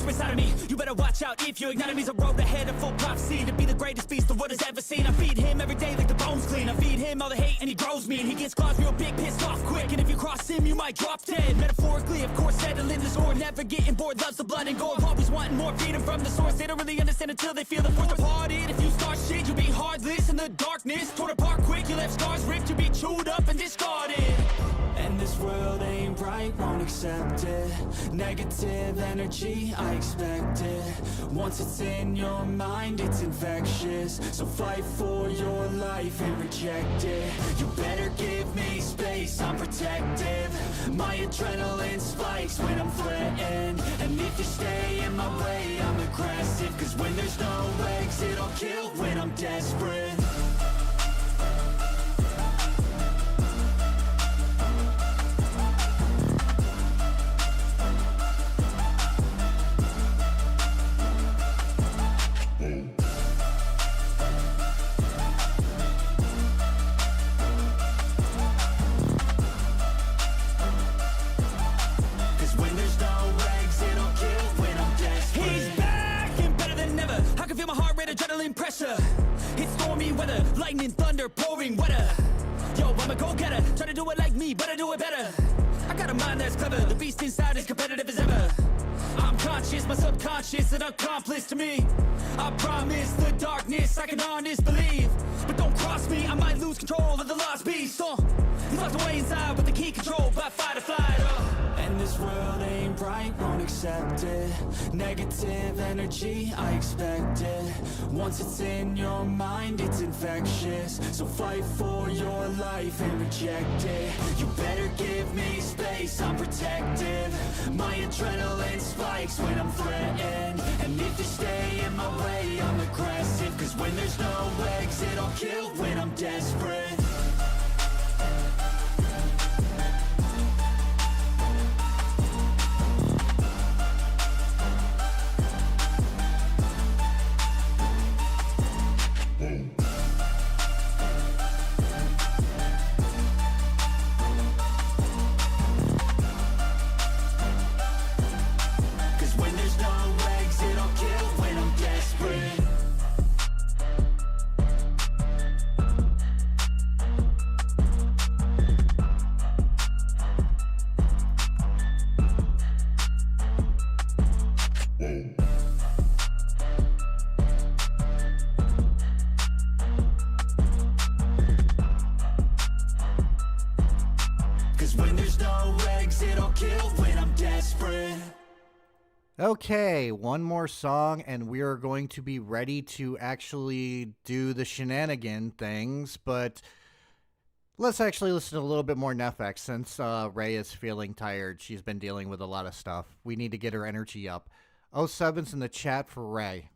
inside of me. You better watch out if your enemy's a road ahead of full prophecy. To be the greatest beast the world has ever seen. I feed him every day like the bones clean. I feed him all the hate and he grows me. And he gets claws real big, pissed off quick. And if you cross him, you might drop dead. Metaphorically, of course, settling the score. Never getting bored, loves the blood and gore. Always wanting more freedom from the source. They don't really understand until they feel the force departed. If you start shit, you'll be heartless in the darkness. Torn apart quick, you left scars ripped. You'll be chewed up and discarded. And this world ain't right, won't accept it. Negative energy, I expect it. Once it's in your mind, it's infectious. So fight for your life and reject it. You better give me space, I'm protective. My adrenaline spikes when I'm threatened. And if you stay in my way, I'm aggressive. Cause when there's no exit, I'll kill when I'm desperate. Adrenaline pressure, it's stormy weather, lightning, thunder, pouring weather. Yo, I'm a go-getter, try to do it like me, but I do it better. I got a mind that's clever, the beast inside is competitive as ever. I'm conscious, my subconscious, an accomplice to me. I promise the darkness, I can honest believe. But don't cross me, I might lose control of the lost beast. He's locked away inside with the key controlled by fight or flight. And this world ain't right, won't accept it. Negative energy, I expect it. Once it's in your mind, it's infectious. So fight for your life and reject it. You better give me space, I'm protective. My adrenaline spikes when I'm threatened. And if you stay in my way, I'm aggressive. Cause when there's no exit, I'll kill when I'm desperate. Okay, one more song and we are going to be ready to actually do the shenanigan things, but let's actually listen to a little bit more Nefex since Ray is feeling tired. She's been dealing with a lot of stuff. We need to get her energy up. 07's in the chat for Ray.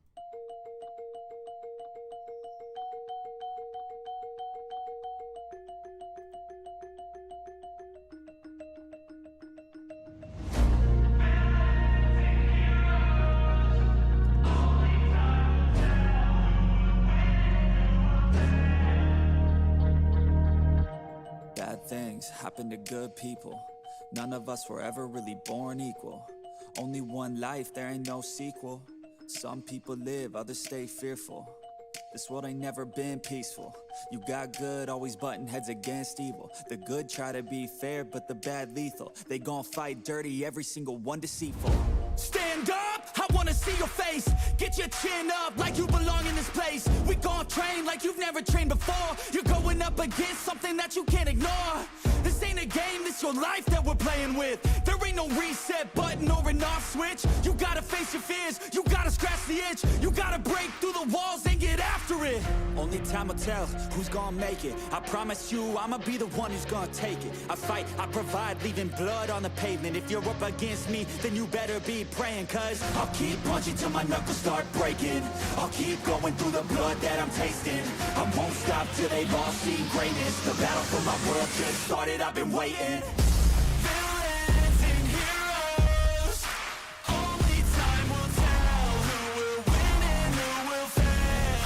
Things happen to good people. None of us were ever really born equal. Only one life, there ain't no sequel. Some people live, others stay fearful. This world ain't never been peaceful. You got good, always butting heads against evil. The good try to be fair, but the bad lethal. They gon' fight dirty, every single one deceitful. Stand up, I wanna see your face. Get your chin up like you belong in this place. We gon' train like you've never trained before. You're going up against something that you can't ignore. This ain't a game, this your life that we're playing with. There ain't no reset button or an off switch. You gotta face your fears, you gotta scratch the itch. You gotta break through the walls and get after it. Only time will tell who's gonna make it. I promise you, I'ma be the one who's gonna take it. I fight, I provide, leaving blood on the pavement. If you're up against me, then you better be praying. Cause I'll keep punching till my knuckles start breaking. I'll keep going through the blood that I'm tasting. I won't stop till they've all seen greatness. The battle for my world just started, I've been waiting. Villains and heroes, only time will tell who will win and who will fail.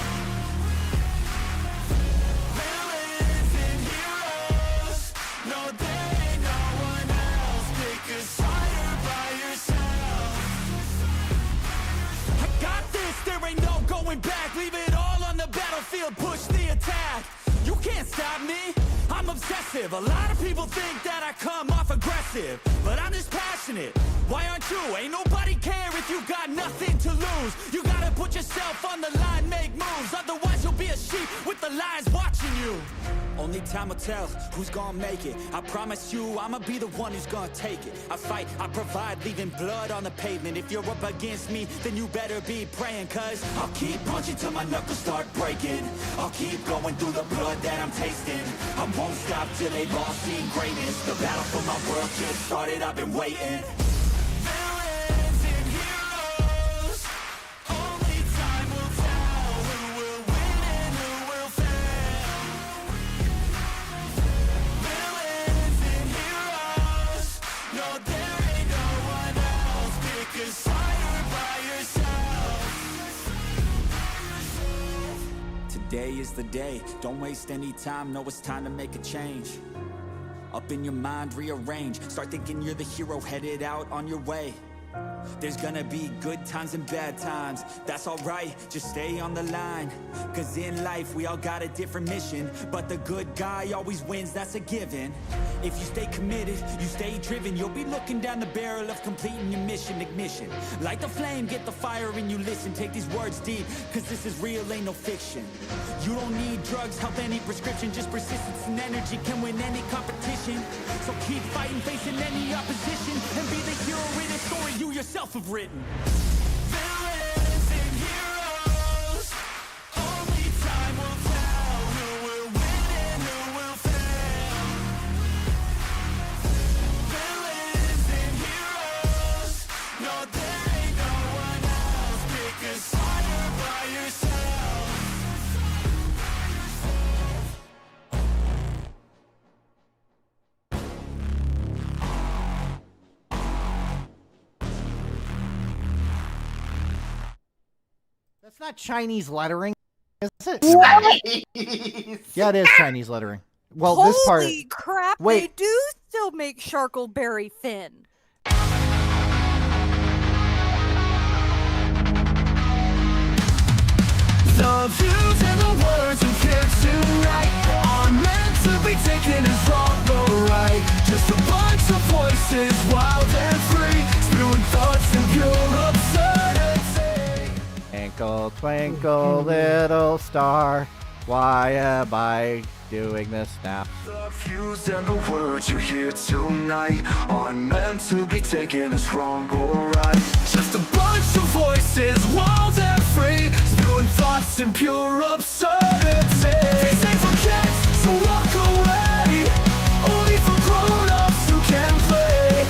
Villains and heroes, no there ain't no one else. Pick a side or by yourself. about me? I'm obsessive. A lot of people think that I come off aggressive, but I'm just passionate. Why aren't you? Ain't nobody care if you got nothing to lose. You gotta put yourself on the line, make moves. Otherwise you'll be a sheep with the lions watching you. Only time will tell who's gonna make it. I promise you, I'ma be the one who's gonna take it. I fight, I provide, leaving blood on the pavement. If you're up against me, then you better be praying, cause I'll keep punching till my knuckles start breaking. I'll keep going through the blood that I'm tasting. I won't stop till they've all seen greatness. The battle for my world just started, I've been waiting. Villains and heroes, only time will tell who will win and who will fail. Villains and heroes, no there ain't no one else. Pick a side by yourself. Today is the day, don't waste any time. Know it's time to make a change. Up in your mind, rearrange. Start thinking you're the hero headed out on your way. There's gonna be good times and bad times. That's alright, just stay on the line. Cause in life we all got a different mission, but the good guy always wins, that's a given. If you stay committed, you stay driven, you'll be looking down the barrel of completing your mission. Ignition, light the flame, get the fire and you listen. Take these words deep, cause this is real, ain't no fiction. You don't need drugs, help, any prescription. Just persistence and energy can win any competition. So keep fighting, facing any opposition, and be the hero in a story you yourself have written. Villains and heroes, only time will tell who will win and who will fail. Villains and heroes, no there ain't no one else. Pick a side by yourself. That's not Chinese lettering, is it? Nice. Yeah, it is Chinese lettering. Well, this part. Holy crap, Wait. they do still make Sharkleberry Finn. The views and the words we hear tonight are meant to be taken as wrong or right. Just a bunch of voices, wild and free, spewing thoughts and pure absurdity. Twinkle, twinkle, little star, why am I doing this now? The views and the words you hear tonight are meant to be taken as wrong or right. Just a bunch of voices, wild and free, spewing thoughts and pure absurdity. They say forget, so walk away. Only for grown-ups who can play.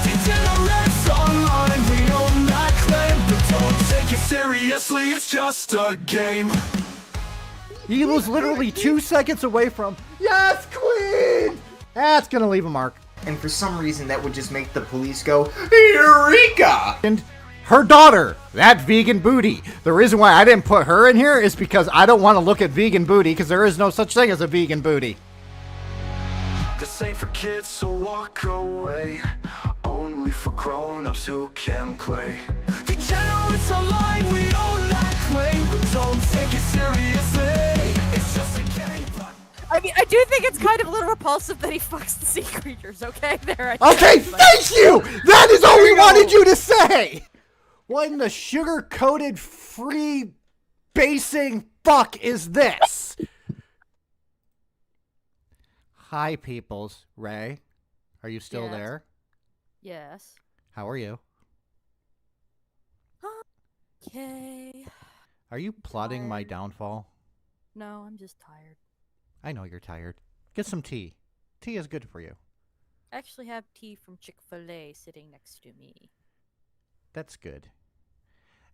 Degenerates online, we own that claim. But don't take it seriously, it's just a game. He was literally 2 seconds away from, yes, queen! That's gonna leave a mark. And for some reason, that would just make the police go, Eureka! And her daughter, that vegan booty. The reason why I didn't put her in here is because I don't want to look at vegan booty, because there is no such thing as a vegan booty. This ain't for kids, so walk away. Only for grown-ups who can play. Degenerates online, we own that claim. But don't take it seriously, it's just a game. I mean, I do think it's kind of a little repulsive that he fucks the sea creatures, okay? There. Okay, thank you! That is all we wanted you to say! What in the sugar-coated, free-basing fuck is this? Hi, peoples. Ray, are you still Yes. there? Yes. How are you? Okay. Are you plotting my Tired. downfall? No, I'm just tired. I know you're tired. Get some tea. Tea is good for you. I actually have tea from Chick-fil-A sitting next to me. That's good.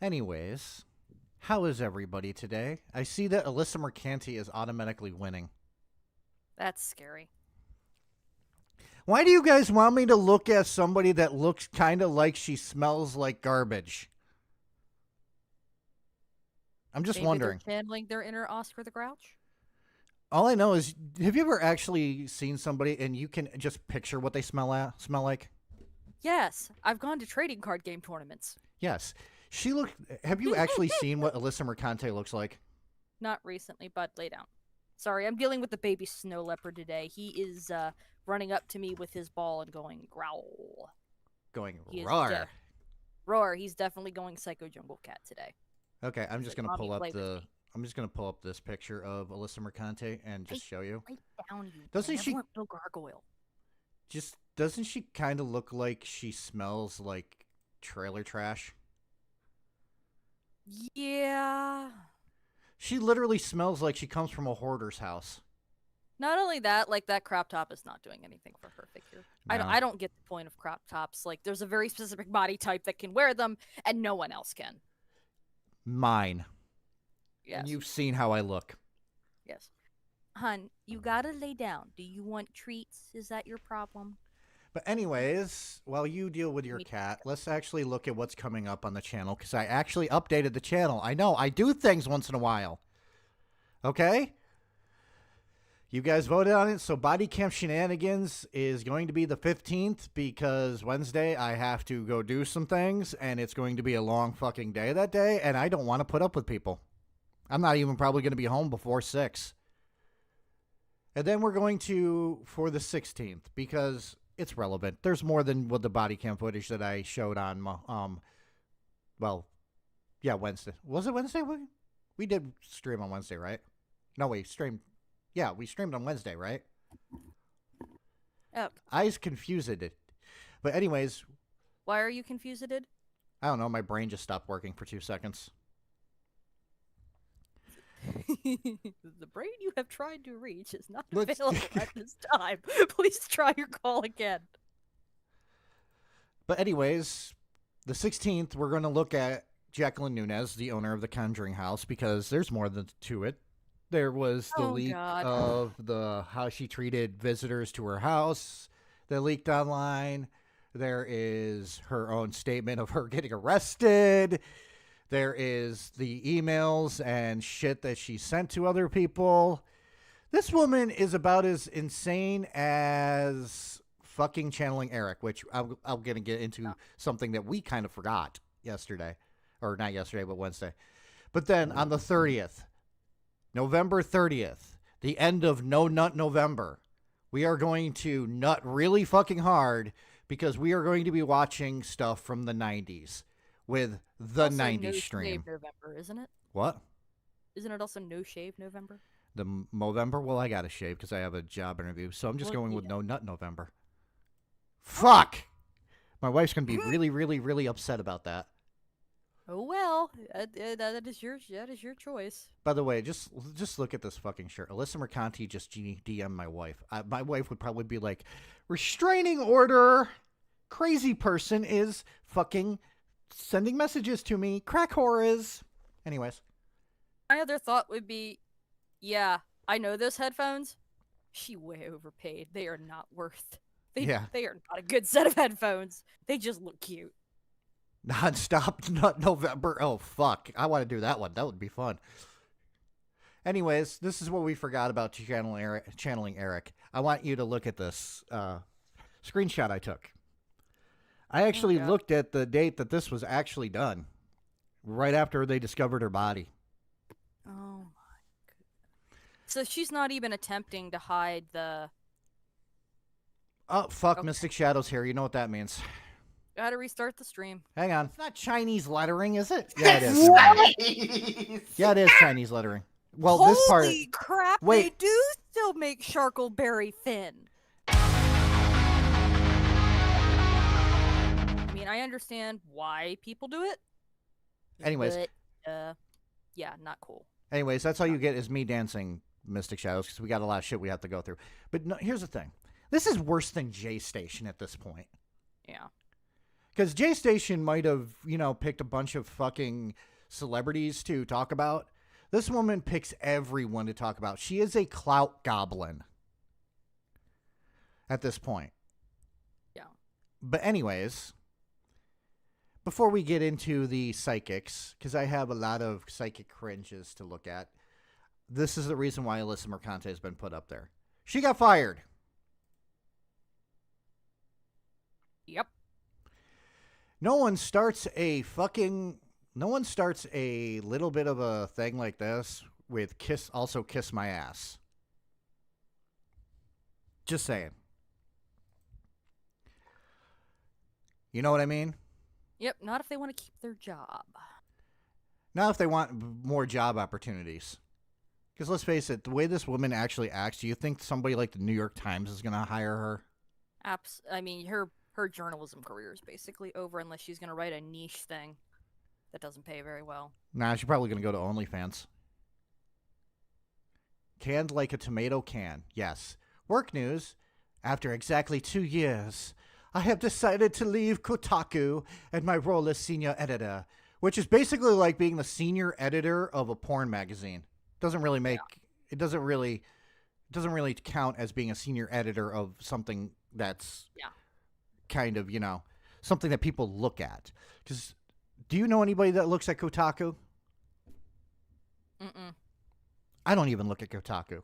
Anyways, how is everybody today? I see that Alyssa Mercanti is automatically winning. That's scary. Why do you guys want me to look at somebody that looks kind of like she smells like garbage? I'm just Maybe wondering. they're channeling their inner Oscar the Grouch? All I know is, have you ever actually seen somebody and you can just picture what they smell like? Yes, I've gone to trading card game tournaments. Yes. She looked. Have you actually seen what Alyssa Mercante looks like? Not recently, but lay down. Sorry, I'm dealing with the baby snow leopard today. He is running up to me with his ball and going growl. Going He is roar. Roar. He's definitely going psycho jungle cat today. Okay, I'm just gonna pull up play with the. me. I'm just gonna pull up this picture of Alyssa Mercante and just show you. Right down, you Doesn't she- benevolent little gargoyle? Just doesn't she kind of look like she smells like trailer trash? Yeah. She literally smells like she comes from a hoarder's house. Not only that, like that crop top is not doing anything for her figure. No. I don't get the point of crop tops. Like, there's a very specific body type that can wear them, and no one else can. Mine. Yes. And you've seen how I look. Yes. Hun, you gotta lay down. Do you want treats? Is that your problem? But anyways, while you deal with your cat, let's actually look at what's coming up on the channel, because I actually updated the channel. I know, I do things once in a while. Okay? You guys voted on it, so Body Camp Shenanigans is going to be the 15th, because Wednesday I have to go do some things, and it's going to be a long fucking day that day, and I don't want to put up with people. I'm not even probably going to be home before 6. And then we're going to, for the 16th, because it's relevant. There's more than what the body cam footage that I showed on, well, yeah, Wednesday. Was it Wednesday? We did stream on Wednesday, right? No, we streamed. Yeah, we streamed on Wednesday, right? Yep. I was confused it. But anyways, Why are you confused? I don't know. My brain just stopped working for 2 seconds. The brain you have tried to reach is not Let's- available at this time. Please try your call again. But anyways, the 16th, we're going to look at Jacqueline Nunez, the owner of the Conjuring House, because there's more to it. There was the leak of how she treated visitors to her house that leaked online. There is her own statement of her getting arrested. There is the emails and shit that she sent to other people. This woman is about as insane as fucking channeling Eric, which I'm going to get into something that we kind of forgot yesterday. Or not yesterday, but Wednesday. But then on the 30th, November 30th, the end of No Nut November, we are going to nut really fucking hard because we are going to be watching stuff from the 90s with the Also 90s no stream. Shave November, isn't it? What? Isn't it also No Shave November? The Movember? Well, I got to shave because I have a job interview, so I'm just Well, going with yeah. No Nut November. Fuck! My wife's going to be really, really, really upset about that. Oh well, that is your choice. By the way, just look at this fucking shirt. Alyssa Mercanti just DM'd my wife. My wife would probably be like, restraining order. Crazy person is fucking sending messages to me. Crack whores. Anyways. My other thought would be, yeah, I know those headphones. She way overpaid. They are not worth. They are not a good set of headphones. They just look cute. Non-stop Nut November. Oh, fuck. I want to do that one. That would be fun. Anyways, this is what we forgot about channeling Eric. I want you to look at this screenshot I took. I actually looked at the date that this was actually done. Right after they discovered her body. Oh my goodness. So she's not even attempting to hide the... Oh, fuck. Mystic Shadow's here. You know what that means. Gotta restart the stream. Hang on. It's not Chinese lettering, is it? Yeah, it is. Yeah, it is Chinese lettering. Well, Holy this part... crap, Wait. they do still make Sharkleberry Finn. I mean, I understand why people do it. Anyways. But, yeah, not cool. Anyways, that's all you get is me dancing Mystic Shadows because we got a lot of shit we have to go through. But no, here's the thing. This is worse than J Station at this point. Yeah. Because J Station might have, picked a bunch of fucking celebrities to talk about. This woman picks everyone to talk about. She is a clout goblin at this point. Yeah. But anyways, before we get into the psychics, because I have a lot of psychic cringes to look at, this is the reason why Alyssa Mercante has been put up there. She got fired. Yep. No one starts a little bit of a thing like this with kiss my ass. Just saying. You know what I mean? Yep, not if they want to keep their job. Not if they want more job opportunities. Because let's face it, the way this woman actually acts, do you think somebody like the New York Times is going to hire her? I mean, her journalism career is basically over unless she's going to write a niche thing that doesn't pay very well. Nah, she's probably going to go to OnlyFans. Canned like a tomato can. Yes. Work news. After exactly 2 years, I have decided to leave Kotaku and my role as senior editor, which is basically like being the senior editor of a porn magazine. Doesn't really make it doesn't really count as being a senior editor of something that's kind of, something that people look at. Because do you know anybody that looks at Kotaku? Mm-mm. I don't even look at Kotaku.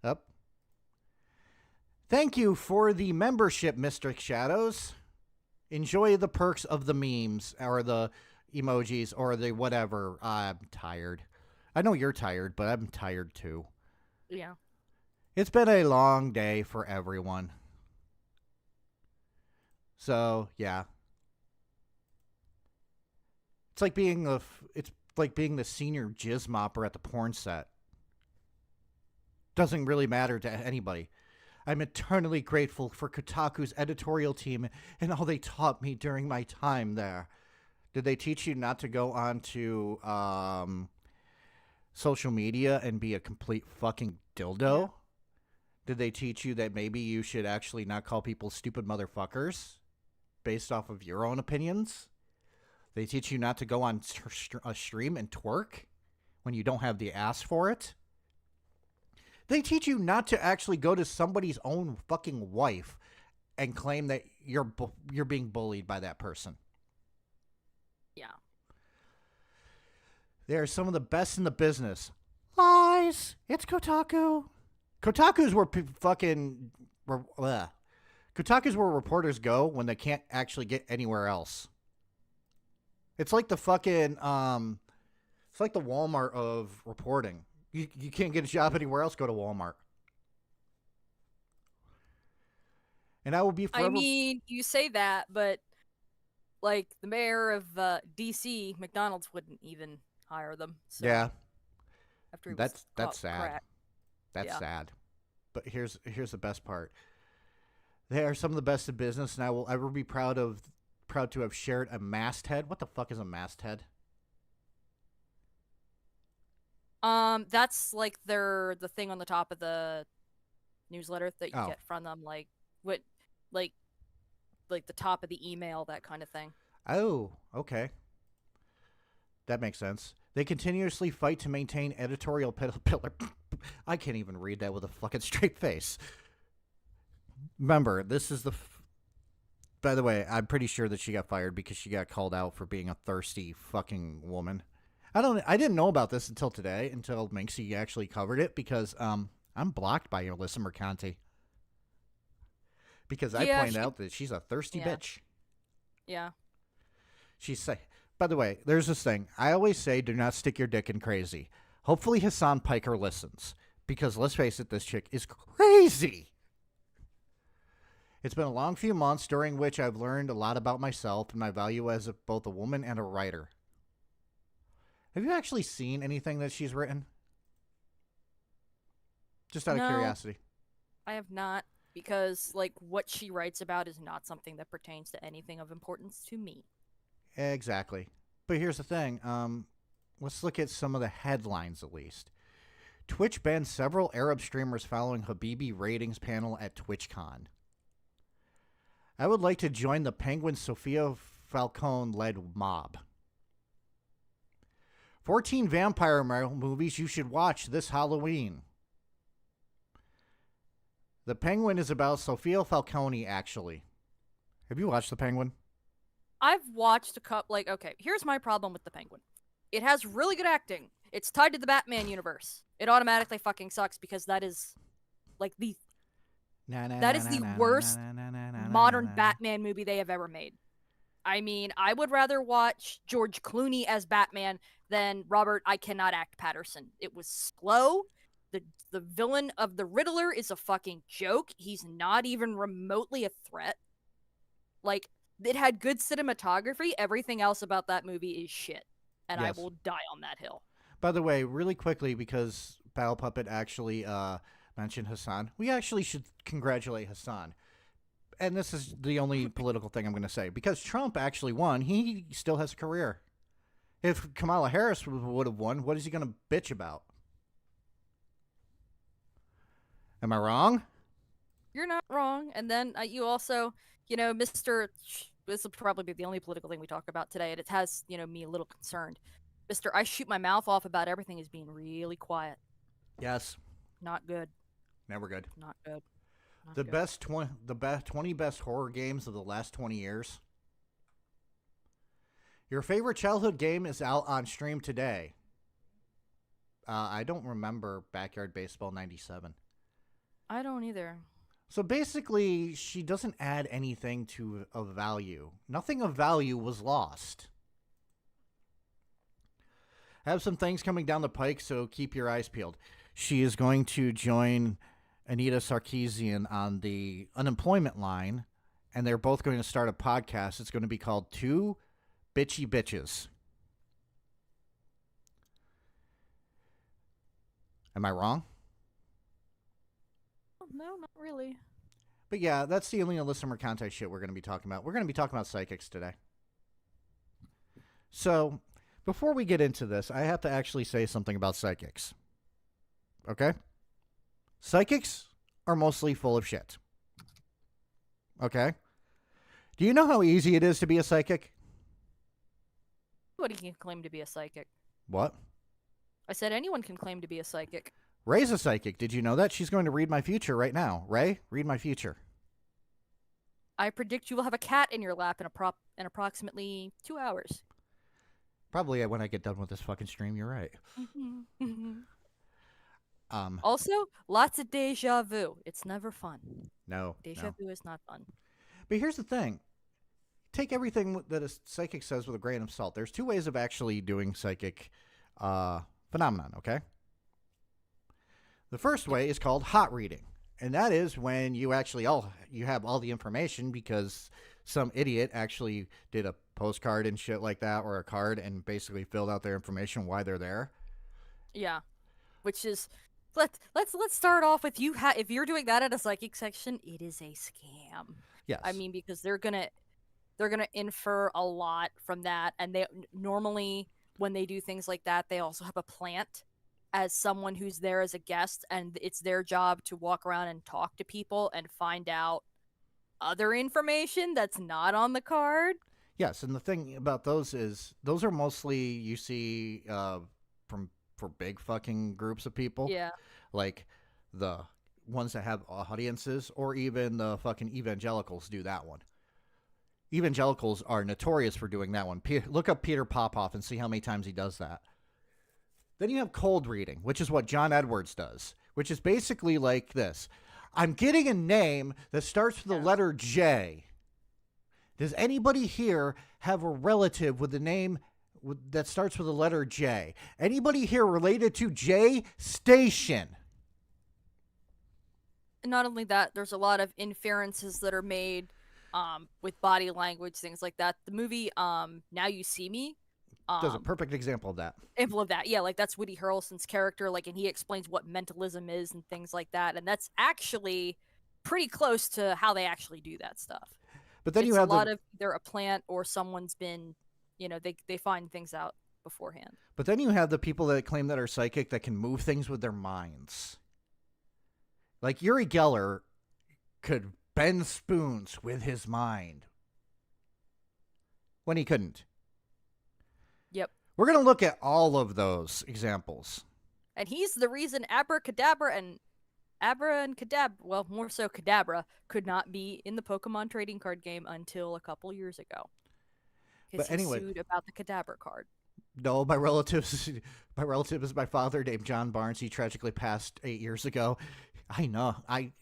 Up. Thank you for the membership, Mr. Shadows. Enjoy the perks of the memes or the emojis or the whatever. I'm tired. I know you're tired, but I'm tired too. Yeah. It's been a long day for everyone. So, yeah. It's like being the senior jizz mopper at the porn set. Doesn't really matter to anybody. I'm eternally grateful for Kotaku's editorial team and all they taught me during my time there. Did they teach you not to go on to social media and be a complete fucking dildo? Yeah. Did they teach you that maybe you should actually not call people stupid motherfuckers based off of your own opinions? They teach you not to go on a stream and twerk when you don't have the ass for it? They teach you not to actually go to somebody's own fucking wife and claim that you're being bullied by that person. Yeah. They are some of the best in the business. Lies. It's Kotaku. Kotaku's where Kotaku's where reporters go when they can't actually get anywhere else. It's like the fucking it's like the Walmart of reporting. You can't get a job anywhere else, go to Walmart. And I will be forever... I mean, you say that, but like the mayor of DC, McDonald's wouldn't even hire them. So yeah. After he that's was sad. crack. That's sad. But here's the best part. They are some of the best in business, and I will ever be proud to have shared a masthead. What the fuck is a masthead? That's like the thing on the top of the newsletter that you get from them, like the top of the email, that kind of thing. Oh, okay. That makes sense. They continuously fight to maintain editorial pillar. I can't even read that with a fucking straight face. Remember, this is by the way, I'm pretty sure that she got fired because she got called out for being a thirsty fucking woman. I didn't know about this until today, until Minxie actually covered it, because I'm blocked by Alyssa Mercanti. Because I pointed out that she's a thirsty bitch. Yeah. By the way, there's this thing. I always say, do not stick your dick in crazy. Hopefully Hassan Piker listens. Because let's face it, this chick is crazy. It's been a long few months during which I've learned a lot about myself and my value as both a woman and a writer. Have you actually seen anything that she's written? Just out of curiosity. I have not, because like what she writes about is not something that pertains to anything of importance to me. Exactly. But here's the thing. Let's look at some of the headlines at least. Twitch banned several Arab streamers following Habibi ratings panel at TwitchCon. I would like to join the Penguin Sofia Falcone-led mob. 14 vampire movies you should watch this Halloween. The Penguin is about Sofia Falcone, actually. Have you watched The Penguin? I've watched a couple. Okay, here's my problem with The Penguin. It has really good acting. It's tied to the Batman universe. It automatically fucking sucks because that is like the worst modern Batman movie they have ever made. I mean, I would rather watch George Clooney as Batman than Robert I Cannot Act Patterson. It was slow. the villain of the Riddler is a fucking joke. He's not even remotely a threat. Like, it had good cinematography. Everything else about that movie is shit. And Yes. I will die on that hill. By the way, really quickly, because Battle Puppet actually mentioned Hassan, we actually should congratulate Hassan. And this is the only political thing I'm going to say. Because Trump actually won, he still has a career. If Kamala Harris would have won, what is he going to bitch about? Am I wrong? You're not wrong. And then you also, Mr. This will probably be the only political thing we talk about today, and it has, me a little concerned. Mr. I shoot my mouth off about everything is being really quiet. Yes. Not good. Never good. Not good. Not The good. best 20 best horror games of the last 20 years. Your favorite childhood game is out on stream today. I don't remember Backyard Baseball 97. I don't either. So basically, she doesn't add anything of value. Nothing of value was lost. I have some things coming down the pike, so keep your eyes peeled. She is going to join Anita Sarkeesian on the unemployment line, and they're both going to start a podcast. It's going to be called Two Bitchy Bitches. Am I wrong? No, not really. But yeah, that's the only listener contact shit we're going to be talking about. We're going to be talking about psychics today. So, before we get into this, I have to actually say something about psychics. Okay? Psychics are mostly full of shit. Okay? Do you know how easy it is to be a psychic? Anybody can claim to be a psychic. What? I said anyone can claim to be a psychic. Ray's a psychic. Did you know that? She's going to read my future right now. Ray, read my future. I predict you will have a cat in your lap in approximately 2 hours. Probably when I get done with this fucking stream, you're right. Also, lots of deja vu. It's never fun. No. Deja vu is not fun. But here's the thing. Take everything that a psychic says with a grain of salt. There's two ways of actually doing psychic phenomenon, okay? The first way is called hot reading. And that is when you actually you have all the information because some idiot actually did a postcard and shit like that, or a card, and basically filled out their information why they're there. Yeah. Which is let's start off with if you're doing that at a psychic section, it is a scam. Yes. I mean, because they're gonna infer a lot from that, and they normally, when they do things like that, they also have a plant as someone who's there as a guest, and it's their job to walk around and talk to people and find out other information that's not on the card. Yes, and the thing about those is those are mostly you see for big fucking groups of people. Yeah. Like the ones that have audiences, or even the fucking evangelicals do that one. Evangelicals are notorious for doing that one. Look up Peter Popoff and see how many times he does that. Then you have cold reading, which is what John Edwards does, which is basically like this. I'm getting a name that starts with the letter J. Does anybody here have a relative with a name that starts with the letter J? Anybody here related to J Station? And not only that, there's a lot of inferences that are made with body language, things like that. The movie Now You See Me does a perfect example of that. Yeah, like that's Woody Harrelson's character, like, and he explains what mentalism is and things like that, and that's actually pretty close to how they actually do that stuff. But then it's you have a lot of either a plant or someone's been, they find things out beforehand. But then you have the people that claim that are psychic that can move things with their minds. Like Uri Geller could bend spoons with his mind when he couldn't. Yep. We're going to look at all of those examples. And he's the reason Abra and Kadabra, well, more so Kadabra, could not be in the Pokemon trading card game until a couple years ago. Because he sued about the Kadabra card. No, my relative is my father named John Barnes. He tragically passed 8 years ago. I know. I'm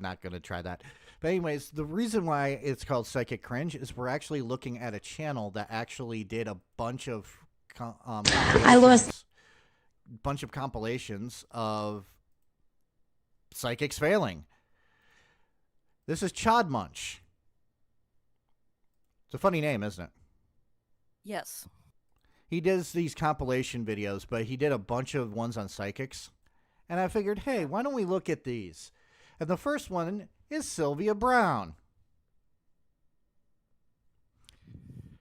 not going to try that. But anyways, the reason why it's called Psychic Cringe is we're actually looking at a channel that actually did a bunch of bunch of compilations of psychics failing. This is Chod Munch. It's a funny name, isn't it? Yes. He does these compilation videos, but he did a bunch of ones on psychics. And I figured, hey, why don't we look at these? And the first one is Sylvia Brown.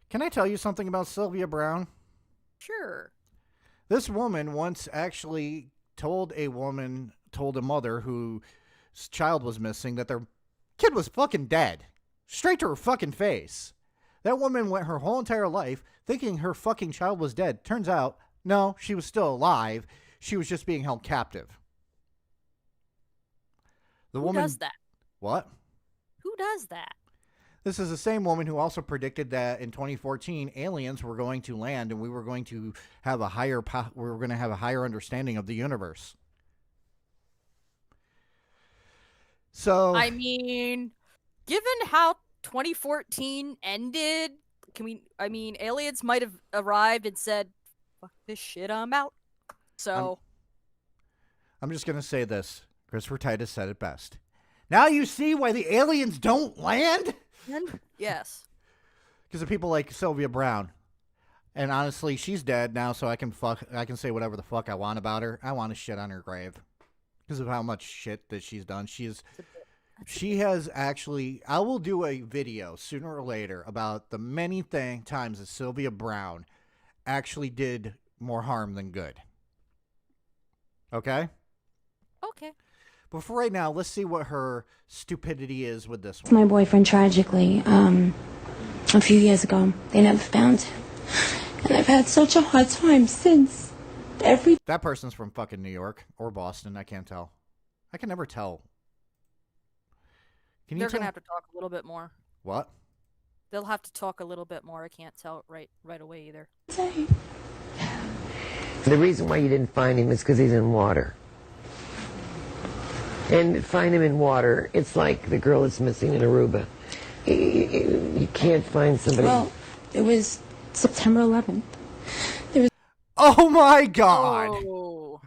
Can I tell you something about Sylvia Brown? Sure. This woman once actually told a mother whose child was missing that their kid was fucking dead. Straight to her fucking face. That woman went her whole entire life thinking her fucking child was dead. Turns out, no, she was still alive. She was just being held captive. Who does that? What? Who does that? This is the same woman who also predicted that in 2014 aliens were going to land and we were going to have a higher understanding of the universe. So I mean, given how 2014 ended, aliens might have arrived and said, "Fuck this shit, I'm out." So I'm just going to say this. Christopher Titus said it best. Now you see why the aliens don't land? Yes. Because of people like Sylvia Brown. And honestly, she's dead now, so I can say whatever the fuck I want about her. I want to shit on her grave. Because of how much shit that she's done. She has actually... I will do a video sooner or later about the many times that Sylvia Brown actually did more harm than good. Okay? Okay. But for right now, let's see what her stupidity is with this one. My boyfriend tragically, a few years ago, they never found him. And I've had such a hard time since. That person's from fucking New York or Boston. I can't tell. I can never tell. Can you They're tell? gonna have to talk a little bit more. What? They'll have to talk a little bit more. I can't tell right away either. The reason why you didn't find him is because he's in water. And find him in water, it's like the girl that's missing in Aruba. You can't find somebody. Well, it was September 11th. Oh my God! Oh.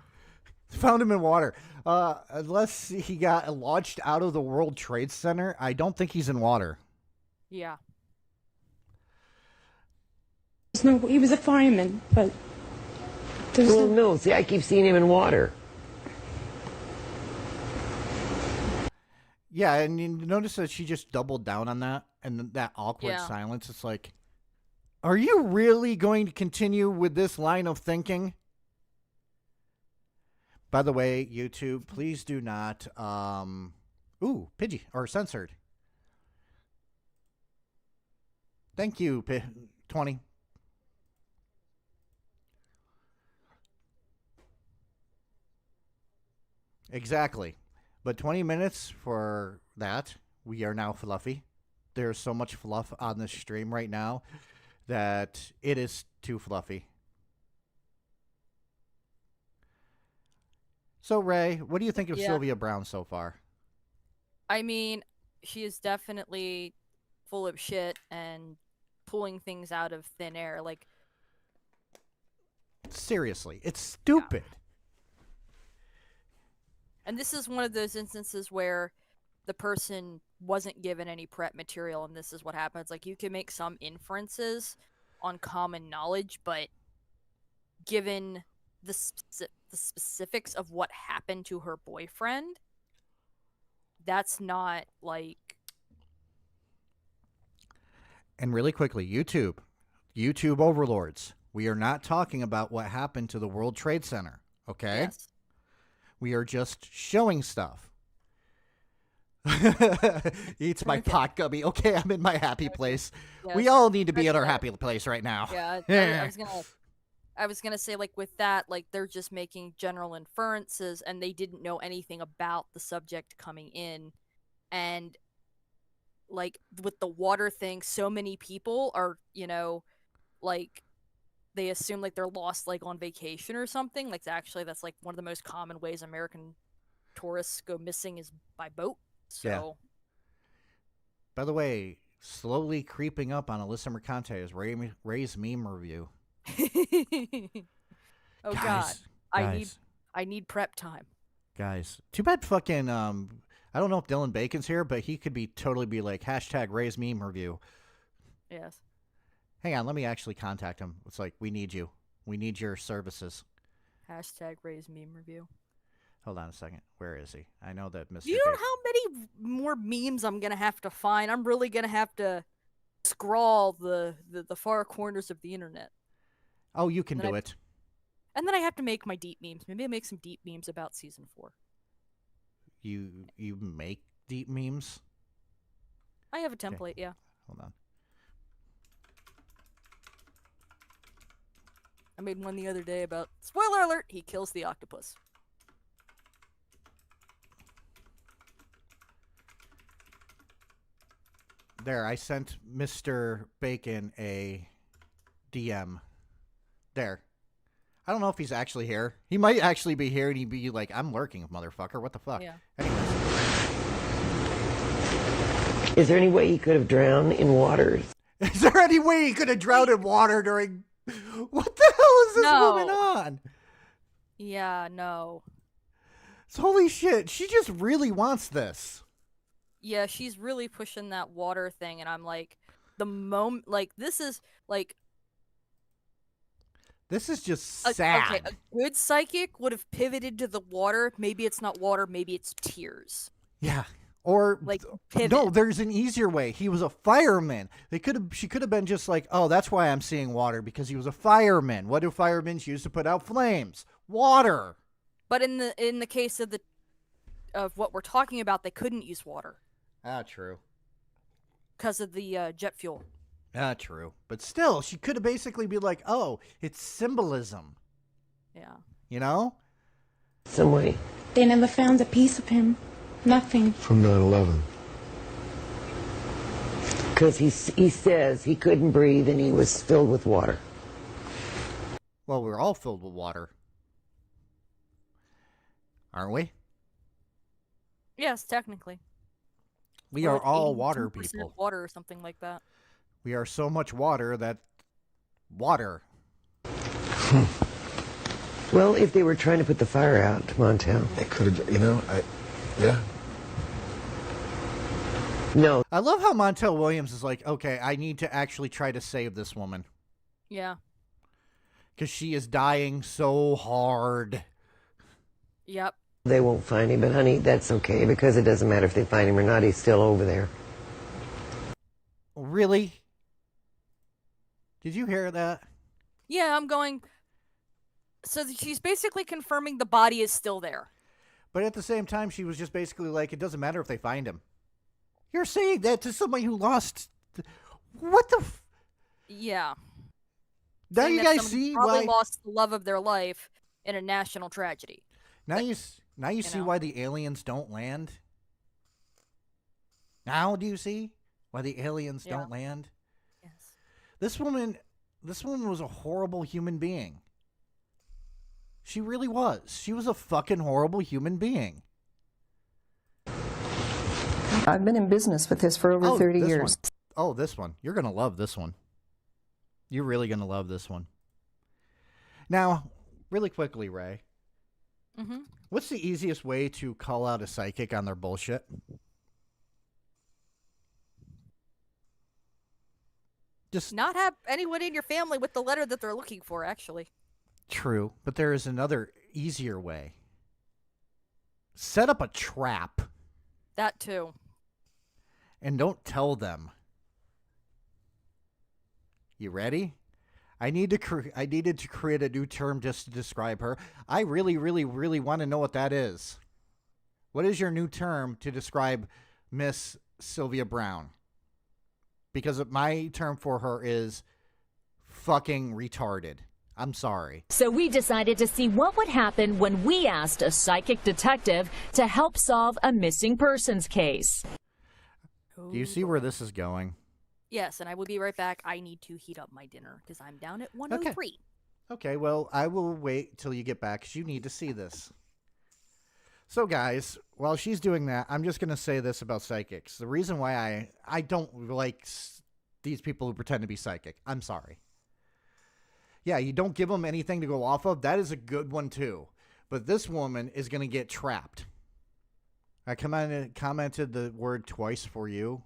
Found him in water. Unless he got launched out of the World Trade Center, I don't think he's in water. Yeah. He was a fireman, but Well, no, see, I keep seeing him in water. Yeah, and you notice that she just doubled down on that, and that awkward Yeah. silence. It's like, are you really going to continue with this line of thinking? By the way, YouTube, please do not, Pidgey, or censored. Thank you, 20. Exactly. But 20 minutes for that. We are now fluffy. There's so much fluff on this stream right now that it is too fluffy. So, Ray, what do you think of Sylvia Brown so far? I mean, she is definitely full of shit and pulling things out of thin air. Like, seriously, it's stupid. Yeah. And this is one of those instances where the person wasn't given any prep material, and this is what happens. Like, you can make some inferences on common knowledge, but given the specifics of what happened to her boyfriend, that's not, like... And really quickly, YouTube overlords, we are not talking about what happened to the World Trade Center, okay? Yes. We are just showing stuff. Eats my pot gummy. Okay, I'm in my happy place. Yes. We all need to be in our happy place right now. Yeah, I was gonna say, like, with that, like, they're just making general inferences, and they didn't know anything about the subject coming in, and like with the water thing, so many people are, like, they assume like they're lost, like, on vacation or something. Like, actually, that's like one of the most common ways American tourists go missing is by boat. So, yeah. By the way, slowly creeping up on Alyssa Mercante is Ray's meme review. Oh Guys, God! Guys. I need prep time. Guys, too bad fucking I don't know if Dylan Bacon's here, but he could totally be like #Ray's meme review. Yes. Hang on, let me actually contact him. It's like, we need you. We need your services. #Ray's meme review. Hold on a second. Where is he? I know that Mr. You know how many more memes I'm gonna have to find? I'm really gonna have to scrawl the far corners of the internet. Oh, you can do it. And then I have to make my deep memes. Maybe I make some deep memes about season 4. You make deep memes? I have a template, yeah. Hold on. I made one the other day about, spoiler alert, he kills the octopus. There, I sent Mr. Bacon a DM. There. I don't know if he's actually here. He might actually be here and he'd be like, I'm lurking, motherfucker. What the fuck? Yeah. Anyways. Is there any way he could have drowned in water? Is there any way he could have drowned in water during... What the hell is this woman on? Yeah, no. Holy shit. She just really wants this. Yeah, she's really pushing that water thing, and I'm like, this is, like... This is just sad. Okay, a good psychic would have pivoted to the water. Maybe it's not water, maybe it's tears. Yeah. Or like pivot. No, there's an easier way. He was a fireman. She could have been just like, "Oh, that's why I'm seeing water, because he was a fireman. What do firemen use to put out flames? Water." But in the case of what we're talking about, they couldn't use water. Ah, true. Because of the jet fuel. Ah, true. But still, she could have basically be like, "Oh, it's symbolism." Yeah. You know? Some way. They never found a piece of him. Nothing. From 9/11. Because he says he couldn't breathe and he was filled with water. Well, we're all filled with water. Aren't we? Yes, technically. We Or are like all water 82% people. Water or something like that. We are so much water that... Water. Well, if they were trying to put the fire out, Montel. They could have, yeah. No. I love how Montel Williams is like, okay, I need to actually try to save this woman. Yeah. Because she is dying so hard. Yep. They won't find him, but honey, that's okay, because it doesn't matter if they find him or not, he's still over there. Really? Did you hear that? Yeah, I'm going... So she's basically confirming the body is still there. But at the same time, she was just basically like, it doesn't matter if they find him. You're saying that to somebody who lost... What the... Yeah. Now Saying you that guys somebody see probably why... lost the love of their life in a national tragedy. Now you see know. why the aliens don't land? Now do you see why the aliens don't land? Yes. This woman was a horrible human being. She really was. She was a fucking horrible human being. I've been in business with this for over 30 years. Oh, this one. You're going to love this one. You're really going to love this one. Now, really quickly, Ray. Mm-hmm. What's the easiest way to call out a psychic on their bullshit? Just Not have anyone in your family with the letter that they're looking for, actually. True, but there is another easier way. Set up a trap. That too. And don't tell them. You ready? I needed to create a new term just to describe her. I really, really, really want to know what that is. What is your new term to describe Miss Sylvia Brown? Because my term for her is fucking retarded. I'm sorry. So we decided to see what would happen when we asked a psychic detective to help solve a missing persons case. Do you see where this is going? Yes, and I will be right back. I need to heat up my dinner because I'm down at 103. Okay, well, I will wait till you get back because you need to see this. So, guys, while she's doing that, I'm just going to say this about psychics. The reason why I don't like these people who pretend to be psychic. I'm sorry. Yeah, you don't give them anything to go off of. That is a good one too. But this woman is going to get trapped. I commented the word twice for you.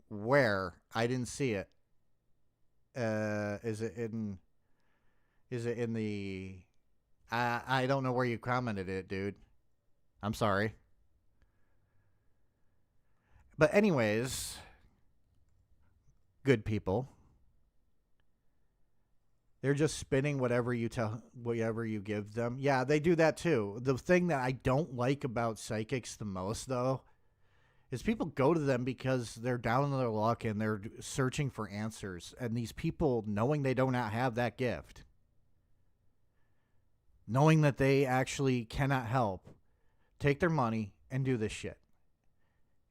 Where? I didn't see it. Is it in the... I don't know where you commented it, dude. I'm sorry. But anyways, good people. They're just spinning whatever you give them. Yeah, they do that too. The thing that I don't like about psychics the most, though, is people go to them because they're down on their luck and they're searching for answers. And these people, knowing they do not have that gift, knowing that they actually cannot help, take their money and do this shit.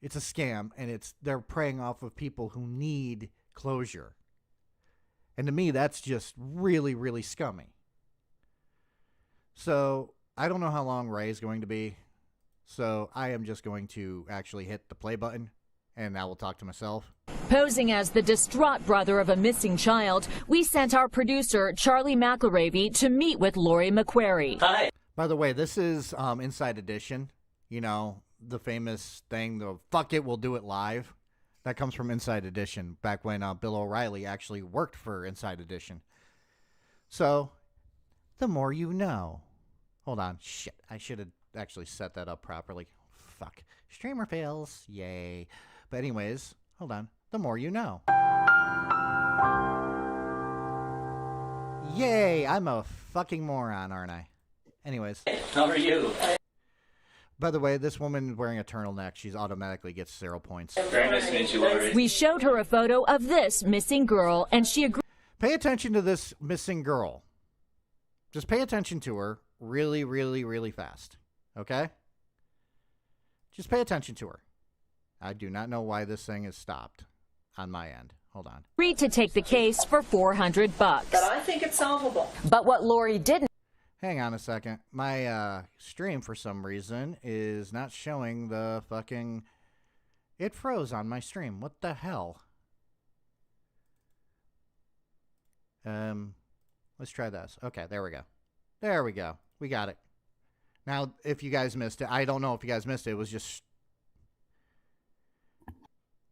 It's a scam, and they're preying off of people who need closure. And to me, that's just really, really scummy. So I don't know how long Ray is going to be. So I am just going to actually hit the play button, and I will talk to myself. Posing as the distraught brother of a missing child, we sent our producer, Charlie McElravy, to meet with Lori McQuarrie. Hi. By the way, this is Inside Edition. You know, the famous thing, the fuck it, we'll do it live. That comes from Inside Edition, back when Bill O'Reilly actually worked for Inside Edition. So, the more you know. Hold on. Shit, I should have actually set that up properly. Fuck. Streamer fails. Yay. But anyways, hold on. The more you know. Yay, I'm a fucking moron, aren't I? Anyways. How are you? By the way, this woman wearing a turtleneck, she's automatically gets 0 points. Very nice to meet you, Lori. We showed her a photo of this missing girl, and she agreed. Pay attention to this missing girl. Just pay attention to her really, really, really fast. Okay? Just pay attention to her. I do not know why this thing is stopped on my end. Hold on. Agreed to take the case for $400. But I think it's solvable. But what Lori didn't. Hang on a second. My stream, for some reason, is not showing the fucking... It froze on my stream. What the hell? Let's try this. Okay, there we go. There we go. We got it. Now, if you guys missed it, I don't know if you guys missed it. It was just...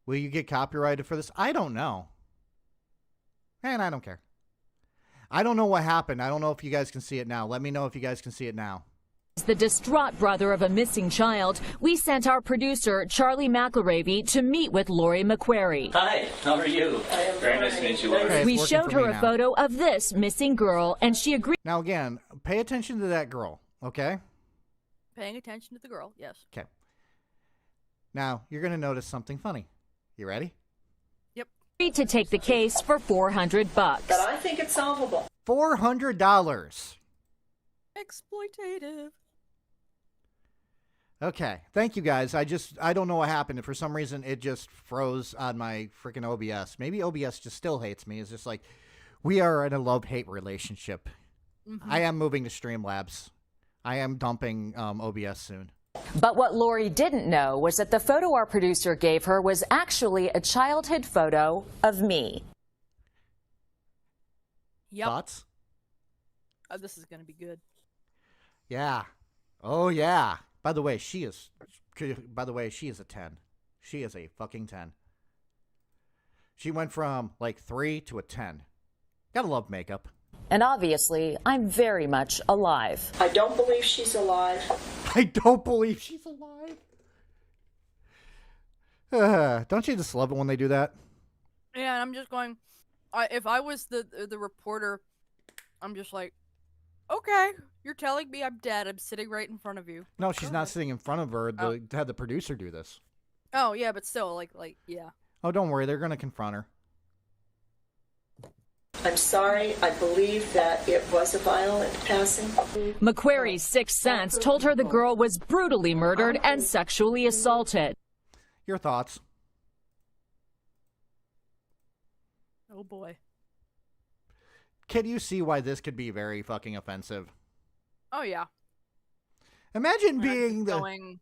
Will you get copyrighted for this? I don't know. And I don't care. I don't know what happened. I don't know if you guys can see it now. Let me know if you guys can see it now. The distraught brother of a missing child, we sent our producer, Charlie McElravy, to meet with Lori McQuarrie. Hi, how are you? Very nice to meet you, Lori. Okay, we showed her a photo of this missing girl, and she agreed. Now, again, pay attention to that girl, okay? Paying attention to the girl, yes. Okay. Now, you're going to notice something funny. You ready? Agreed to take the case for $400. But I think it's solvable. $400. Exploitative. Okay. Thank you, guys. I don't know what happened. For some reason, it just froze on my freaking OBS. Maybe OBS just still hates me. It's just like, we are in a love-hate relationship. Mm-hmm. I am moving to Streamlabs. I am dumping OBS soon. But what Lori didn't know was that the photo our producer gave her was actually a childhood photo of me. Yep. Thoughts? Oh, this is going to be good. Yeah. Oh, yeah. By the way, she is a 10. She is a fucking 10. She went from like 3 to a 10. Gotta love makeup. And obviously, I'm very much alive. I don't believe she's alive. I don't believe she's alive. Don't you just love it when they do that? Yeah, and I'm just going, if I was the reporter, I'm just like, okay, you're telling me I'm dead. I'm sitting right in front of you. No, she's not sitting in front of her. Had the producer do this. Oh, yeah, but still, like, yeah. Oh, don't worry. They're going to confront her. I'm sorry, I believe that it was a violent passing. McQuarrie's sixth sense told her the girl was brutally murdered and sexually assaulted. Your thoughts? Oh, boy. Can you see why this could be very fucking offensive? Oh, yeah. Imagine being going,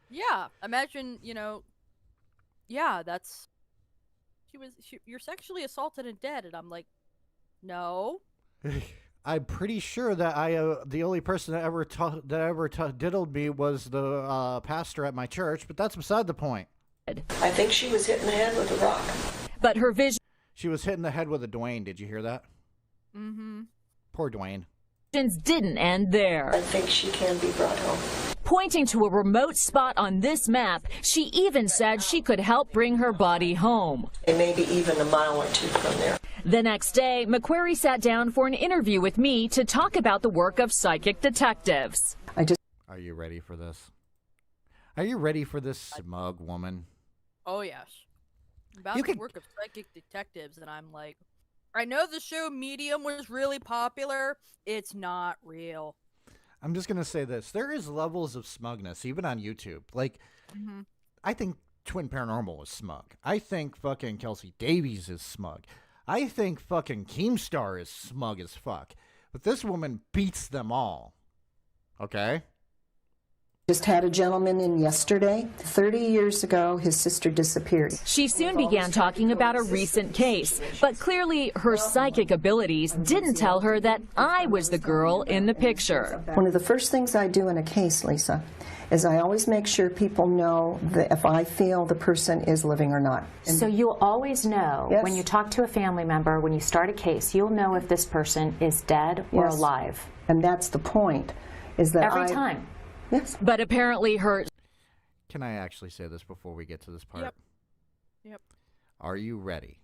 yeah, imagine, yeah, that's... You're sexually assaulted and dead, and I'm like, No. I'm pretty sure that the only person that ever diddled me was the pastor at my church, but that's beside the point. I think she was hit in the head with a rock. But her vision... She was hit in the head with a Dwayne. Did you hear that? Mm-hmm. Poor Dwayne. ...didn't end there. I think she can be brought home. Pointing to a remote spot on this map, she even said she could help bring her body home. Maybe even a mile or two from there. The next day, McQuarrie sat down for an interview with me to talk about the work of psychic detectives. Are you ready for this? Are you ready for this smug woman? Oh, yes. About the work of psychic detectives, and I'm like, I know the show Medium was really popular. It's not real. I'm just going to say this. There is levels of smugness, even on YouTube. Like, I think Twin Paranormal is smug. I think fucking Kelsey Davies is smug. I think fucking Keemstar is smug as fuck. But this woman beats them all. Okay? Just had a gentleman in yesterday. 30 years ago, his sister disappeared. She soon began talking about a recent case, but clearly her psychic abilities didn't tell her that I was the girl in the picture. One of the first things I do in a case, Lisa, is I always make sure people know that if I feel the person is living or not. So you'll always know, Yes. when you talk to a family member, when you start a case, you'll know if this person is dead or Yes. alive. And that's the point, is that Every time. Yes. But apparently her... Can I actually say this before we get to this part? Yep. Are you ready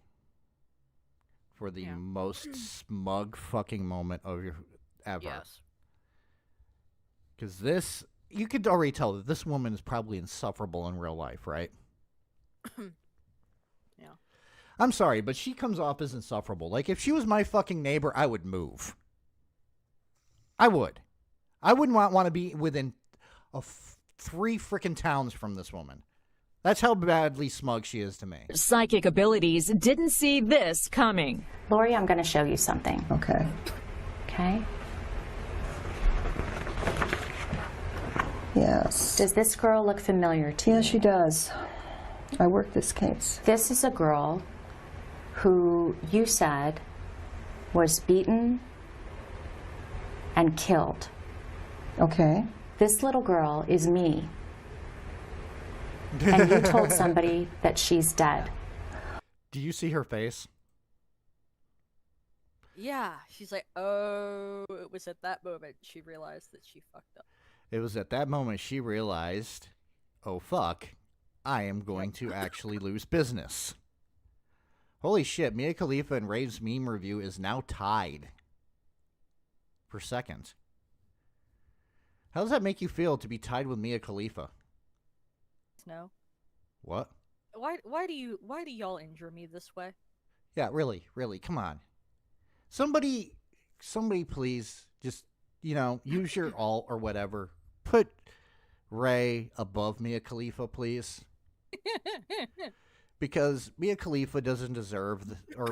for the most smug fucking moment of your ever? Yes. Because this, you could already tell that this woman is probably insufferable in real life, right? Yeah. I'm sorry, but she comes off as insufferable. Like, if she was my fucking neighbor, I would move. I would. I wouldn't want to be within 3 freaking towns from this woman. That's how badly smug she is to me. Psychic abilities didn't see this coming. Lori, I'm going to show you something. Okay. Okay? Yes. Does this girl look familiar to you? Yeah, she does. I worked this case. This is a girl who you said was beaten and killed. Okay. This little girl is me. And you told somebody that she's dead. Do you see her face? Yeah. She's like, oh, it was at that moment she realized that she fucked up. It was at that moment she realized, oh fuck, I am going to actually lose business. Holy shit, Mia Khalifa and Rave's meme review is now tied for second. How does that make you feel to be tied with Mia Khalifa? No. What? Why do y'all injure me this way? Yeah, really, come on. Somebody please just, use your alt or whatever. Put Ray above Mia Khalifa, please. Because Mia Khalifa doesn't deserve,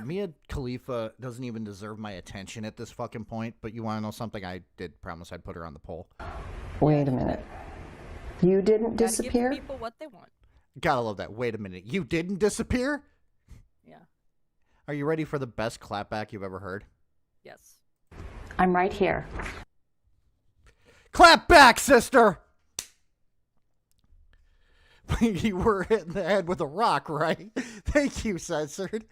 Mia Khalifa doesn't even deserve my attention at this fucking point. But you want to know something? I did promise I'd put her on the poll. Wait a minute. You didn't disappear? Give people what they want. Gotta love that. Wait a minute. You didn't disappear? Yeah. Are you ready for the best clapback you've ever heard? Yes. I'm right here. Clap back, sister! You were hit in the head with a rock, right? Thank you, Censored.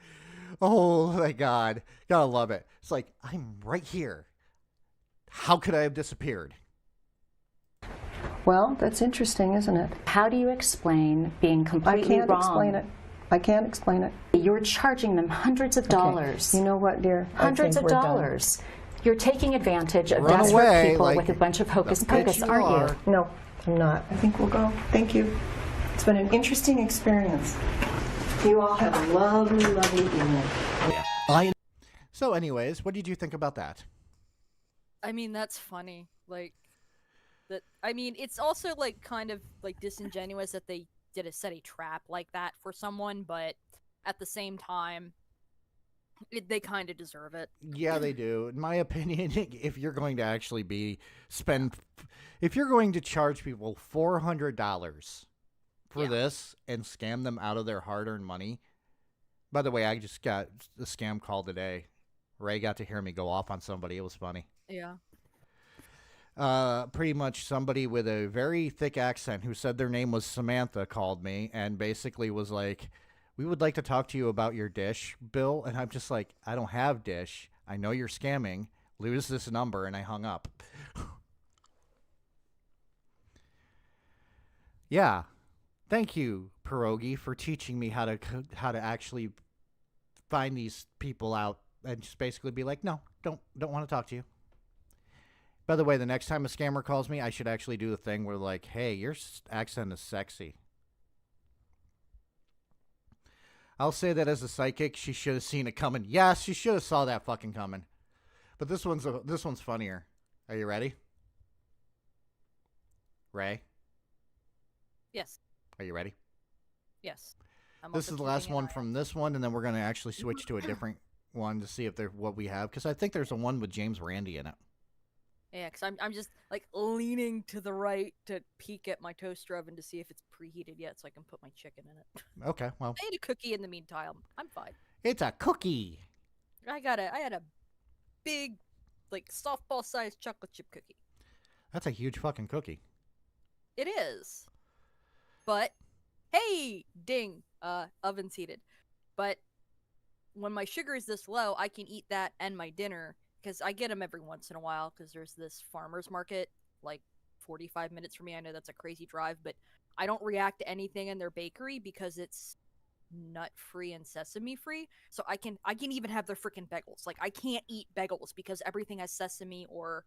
Oh, my God. Gotta love it. It's like, I'm right here. How could I have disappeared? Well, that's interesting, isn't it? How do you explain being completely wrong? I can't explain it. I can't explain it. You're charging them hundreds of dollars. You know what, dear? Hundreds of dollars. You're taking advantage of Run desperate away, people like with a bunch of hocus the bitch pocus, you aren't are. you? No, I'm not. I think we'll go. Thank you. It's been an interesting experience. You all have a lovely, lovely evening. So anyways, what did you think about that? I mean, that's funny. Like, that. I mean, it's also like kind of like disingenuous that they set a trap like that for someone, but at the same time, they kind of deserve it. Yeah, they do. In my opinion, if you're going to actually if you're going to charge people $400 for this and scam them out of their hard-earned money. By the way, I just got a scam call today Ray got to hear me go off on somebody. It was funny. Yeah. Pretty much somebody with a very thick accent who said their name was Samantha called me and basically was like, we would like to talk to you about your Dish bill. And I'm just like, I don't have Dish. I know you're scamming. Lose this number. And I hung up. Yeah. Thank you, Pierogi, for teaching me how to actually find these people out and just basically be like, no, don't want to talk to you. By the way, the next time a scammer calls me, I should actually do the thing where like, hey, your accent is sexy. I'll say that as a psychic, she should have seen it coming. Yes, she should have saw that fucking coming. But this one's funnier. Are you ready? Ray? Yes. Are you ready? Yes. This is the last one from this one, and then we're going to actually switch to a different one to see if they're what we have, because I think there's a one with James Randi in it. Yeah, because I'm just like leaning to the right to peek at my toaster oven to see if it's preheated yet, so I can put my chicken in it. Okay, well. I ate a cookie in the meantime. I'm fine. It's a cookie. I had a big, like softball-sized chocolate chip cookie. That's a huge fucking cookie. It is. But hey, ding, oven's heated. But when my sugar is this low, I can eat that and my dinner. Because I get them every once in a while, because there's this farmer's market, like 45 minutes from me. I know that's a crazy drive, but I don't react to anything in their bakery because it's nut-free and sesame-free. So I can even have their freaking bagels. Like, I can't eat bagels because everything has sesame or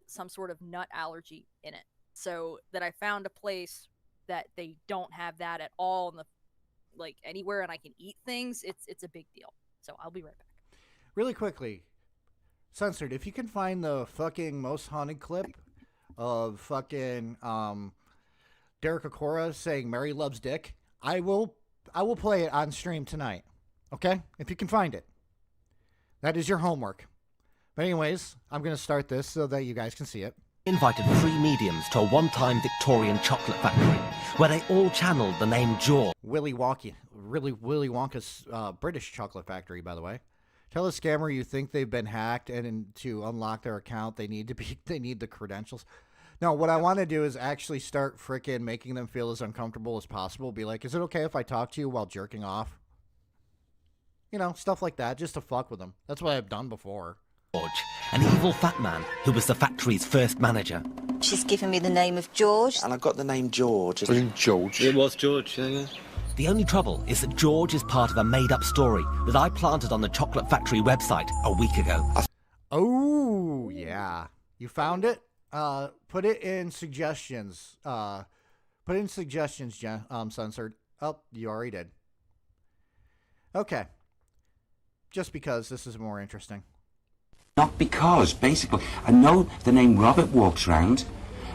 some sort of nut allergy in it. So that I found a place that they don't have that at all in the, like, anywhere, and I can eat things. It's a big deal. So I'll be right back. Really quickly, Censored, if you can find the fucking most haunted clip of fucking Derek Okora saying Mary loves dick, I will play it on stream tonight. Okay? If you can find it. That is your homework. But anyways, I'm going to start this so that you guys can see it. Invited 3 mediums to a one-time Victorian chocolate factory where they all channeled the name George. Willy Wonka's British chocolate factory, by the way. Tell a scammer you think they've been hacked, and to unlock their account, they need the credentials. No, what I want to do is actually start frickin' making them feel as uncomfortable as possible. Be like, is it okay if I talk to you while jerking off? You know, stuff like that, just to fuck with them. That's what I've done before. George, an evil fat man who was the factory's first manager. She's given me the name of George. And I got the name George. Was it George? It was George, yeah. The only trouble is that George is part of a made-up story that I planted on the Chocolate Factory website a week ago. Oh, yeah. You found it? Put it in suggestions. Put in suggestions, Censored. Oh, you already did. Okay. Just because this is more interesting. Not because, basically. I know the name Robert walks round,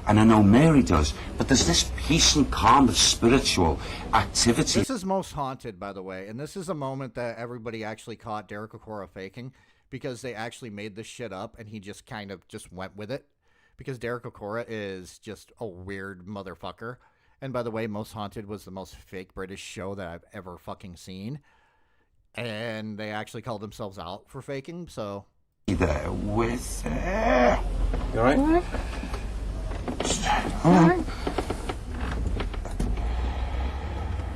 and I know Mary does, but there's this peace and calm of spiritual activity. This is most haunted, by the way, and this is a moment that everybody actually caught Derek Okora faking, because they actually made this shit up, and he just kind of just went with it, because Derek Okora is just a weird motherfucker. And by the way, Most Haunted was the most fake British show that I've ever fucking seen, and they actually called themselves out for faking, so... There with... You alright? Alright.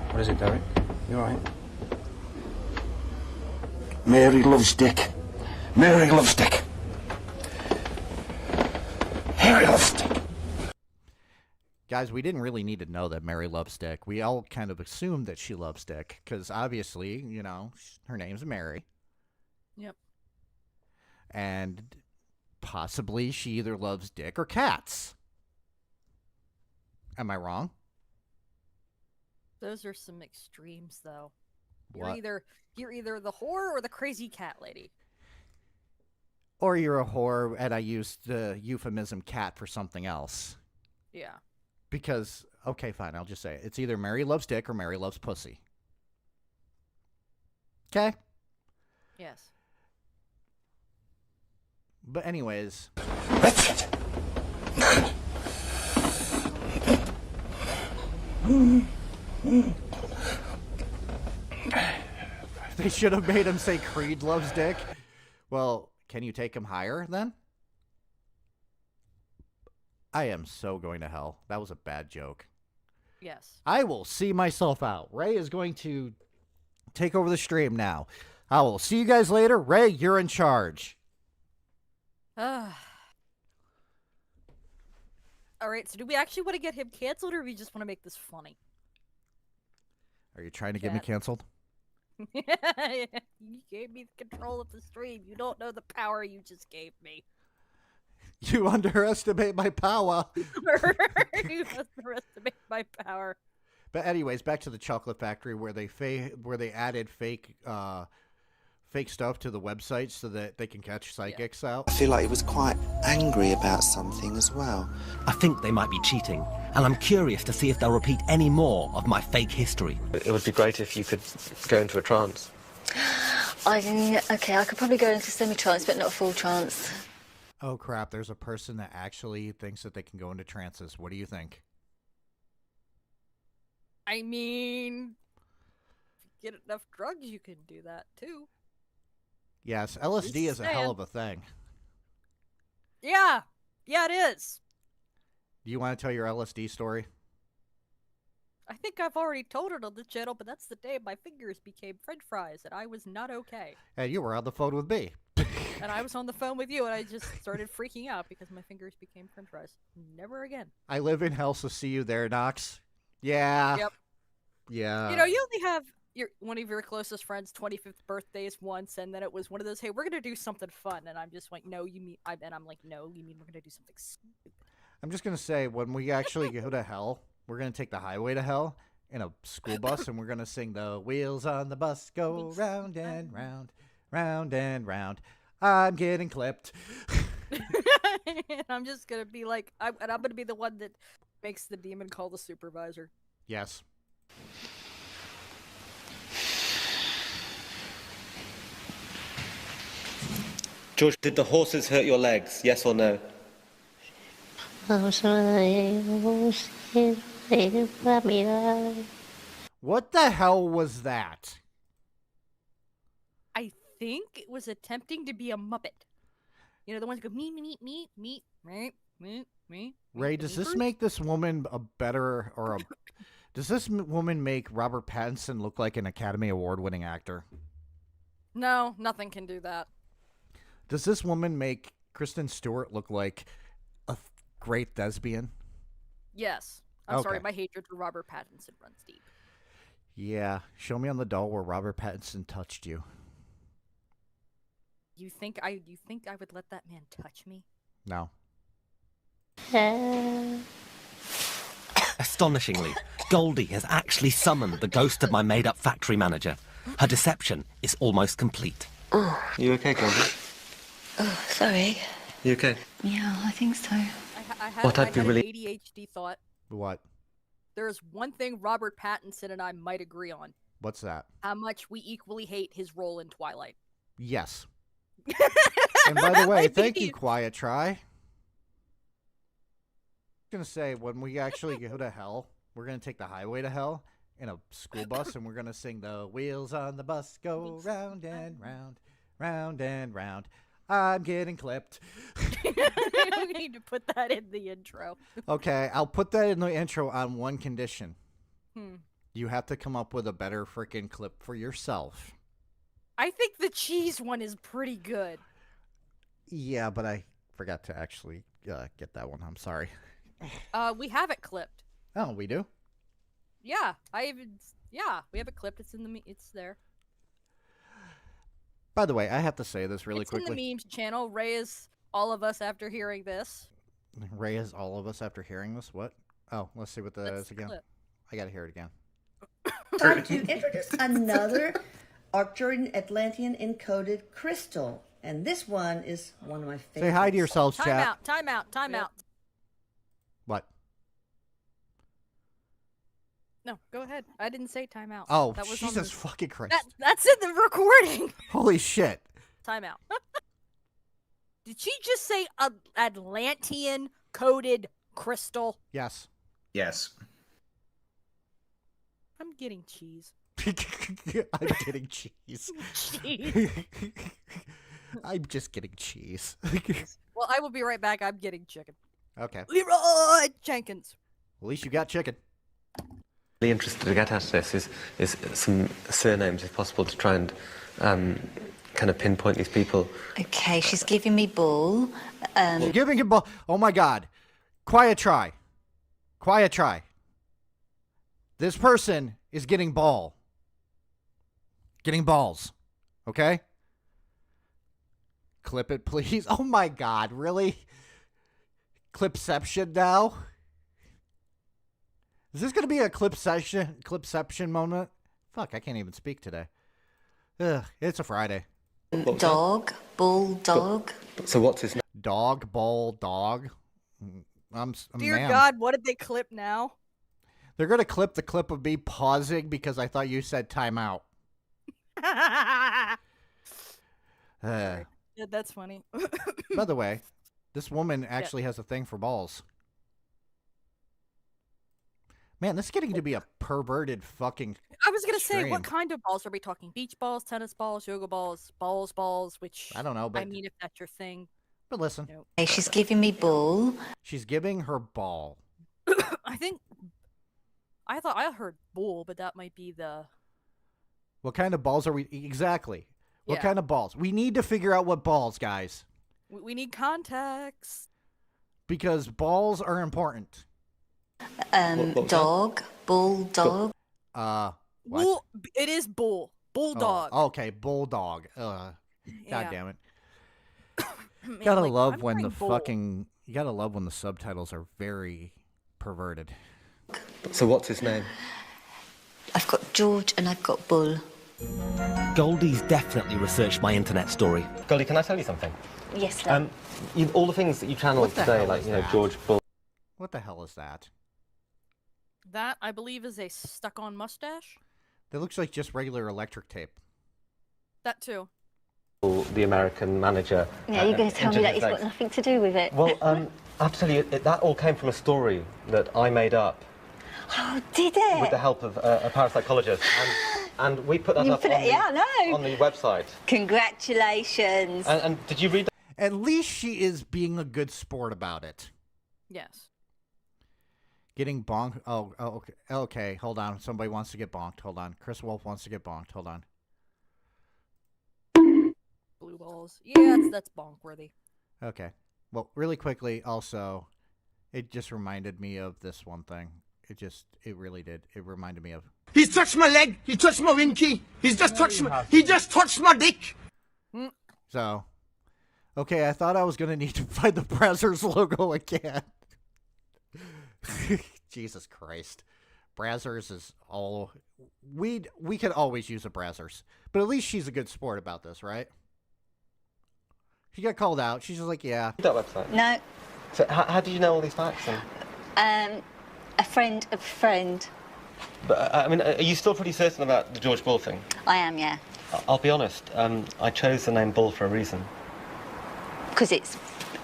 What is it, Derek? You alright? Mary loves dick. Mary loves dick. Mary loves dick. Guys, we didn't really need to know that Mary loves dick. We all kind of assumed that she loves dick, because obviously, you know, her name's Mary. Yep. And possibly she either loves dick or cats. Am I wrong? Those are some extremes, though. What? You're either the whore or the crazy cat lady. Or you're a whore, and I used the euphemism cat for something else. Yeah. Because, okay, fine, I'll just say it. It's either Mary loves dick or Mary loves pussy. Okay? Yes. But anyways. That's it. They should have made him say Creed loves dick. Well, can you take him higher then? I am so going to hell. That was a bad joke. Yes. I will see myself out. Ray is going to take over the stream now. I will see you guys later. Ray, you're in charge. All right, so do we actually want to get him canceled, or do we just want to make this funny? Are you trying to get me canceled? You gave me the control of the stream. You don't know the power you just gave me. You underestimate my power. You underestimate my power. But anyways, back to the chocolate factory where they added fake stuff to the website so that they can catch psychics out. I feel like he was quite angry about something as well. I think they might be cheating, and I'm curious to see if they'll repeat any more of my fake history. It would be great if you could go into a trance. Okay, I could probably go into semi-trance, but not a full trance. Oh crap, there's a person that actually thinks that they can go into trances. What do you think? I mean, if you get enough drugs, you can do that too. Yes, LSD is a hell of a thing. Yeah, it is. Do you want to tell your LSD story? I think I've already told it on the channel, but that's the day my fingers became french fries, and I was not okay. Hey, you were on the phone with me. And I was on the phone with you, and I just started freaking out because my fingers became french fries. Never again. I live in hell, so see you there, Nox. Yeah. Yep. Yeah. You know, you only have one of your closest friends' 25th birthdays once, and then it was one of those, hey, we're going to do something fun. And I'm just like, no, you mean, and I'm like, no, you mean we're going to do something stupid. I'm just going to say, when we actually go to hell, we're going to take the highway to hell in a school bus, and we're going to sing the wheels on the bus go round and round, round and round. I'm getting clipped. And I'm just going to be like, I'm going to be the one that makes the demon call the supervisor. Yes. George, did the horses hurt your legs? Yes or no? What the hell was that? I think it was attempting to be a Muppet. You know, the ones that go me, me. Ray, does this make this woman a better or a... Does this woman make Robert Pattinson look like an Academy Award-winning actor? No, nothing can do that. Does this woman make Kristen Stewart look like a great thespian? Yes. I'm sorry, my hatred for Robert Pattinson runs deep. Yeah. Show me on the doll where Robert Pattinson touched you. You think I would let that man touch me? No. Astonishingly, Goldie has actually summoned the ghost of my made-up factory manager. Her deception is almost complete. You okay, Goldie? Oh, sorry. You okay? Yeah, I think so. I had an ADHD thought. What? There's one thing Robert Pattinson and I might agree on. What's that? How much we equally hate his role in Twilight. Yes. And by the way, thank you, Quiet Try. I'm going to say, when we actually go to hell, we're going to take the highway to hell in a school bus, and we're going to sing the wheels on the bus go round and round, round and round. I'm getting clipped. We need to put that in the intro. Okay, I'll put that in the intro on one condition. Hmm. You have to come up with a better freaking clip for yourself. I think the cheese one is pretty good. Yeah, but I forgot to actually get that one. I'm sorry. We have it clipped. Oh, we do? Yeah, we have it clipped. It's there. By the way, I have to say this really quickly. It's in the memes channel. Ray is all of us after hearing this. Ray is all of us after hearing this? What? Oh, let's see what that is again. Clip. I gotta hear it again. Time to introduce another Arcturian Atlantean encoded crystal. And this one is one of my favorites. Say hi to yourselves, chat. Time out. What? No, go ahead. I didn't say time out. Oh, that was Jesus fucking Christ. That's in the recording. Holy shit. Time out. Did she just say Atlantean coded crystal? Yes. Yes. I'm getting cheese. I'm getting cheese. Cheese. I'm just getting cheese. Well, I will be right back. I'm getting chicken. Okay. Leroy Jenkins. At least you got chicken. Really interested to get at this is some surnames, if possible, to try and kind of pinpoint these people. Okay, she's giving me ball. She's giving him ball. Oh my God. Quiet try. Quiet try. This person is getting ball. Getting balls. Okay? Clip it, please. Oh my God, really? Clipception now? Is this going to be a clipception moment? Fuck, I can't even speak today. Ugh, it's a Friday. Dog, bulldog. So what's his name? Dog, ball, dog. Dear man. God, what did they clip now? They're going to clip the clip of me pausing because I thought you said timeout. Yeah, that's funny. By the way, this woman actually has a thing for balls. Man, this is getting to be a perverted fucking I was going to say, stream. what kind of balls are we talking? Beach balls, tennis balls, yoga balls, balls, which... I don't know, but... I mean, if that's your thing. But listen. Hey, she's giving me ball. She's giving her ball. I think... I thought I heard bull, but that might be the... What kind of balls are we... Exactly. What Yeah. kind of balls? We need to figure out what balls, guys. We need context. Because balls are important. Dog, bulldog. What? Bull, it is bull. Bulldog. Oh, okay, bulldog. God Yeah. damn it. Man, Gotta like, love I'm when the hearing bull. fucking... You gotta love when the subtitles are very perverted. So what's his name? I've got George and I've got Bull. Goldie's definitely researched my internet story. Goldie, can I tell you something? Yes, love. All the things that you channeled What the today, hell like, is you know, that? George Bull. What the hell is that? That, I believe, is a stuck-on mustache. That looks like just regular electric tape. That, too. The American manager. Yeah, you're going to tell me that injured his it's got legs. nothing to do with it. Well, I have to tell you, that all came from a story that I made up Oh, did it? with the help of a parapsychologist. And we put that You up put on, it- yeah, I know. on the website. Congratulations. And did you read that? At least she is being a good sport about it. Yes. Getting bonked. Oh, okay. Okay, hold on. Somebody wants to get bonked. Hold on. Chris Wolf wants to get bonked. Hold on. Blue balls. Yeah, that's bonk-worthy. Okay. Well, really quickly, also, it just reminded me of this one thing. It really did. It reminded me of... He's touched my leg. He touched my winky. He just touched my dick. So, okay, I thought I was going to need to find the Brazzers logo again. Jesus Christ. Brazzers is all... We could always use a Brazzers. But at least she's a good sport about this, right? She got called out. She's just like, yeah. That website? No. So how did you know all these facts? A friend of a friend. But, I mean, are you still pretty certain about the George Bull thing? I am, yeah. I'll be honest, I chose the name Bull for a reason. Because it's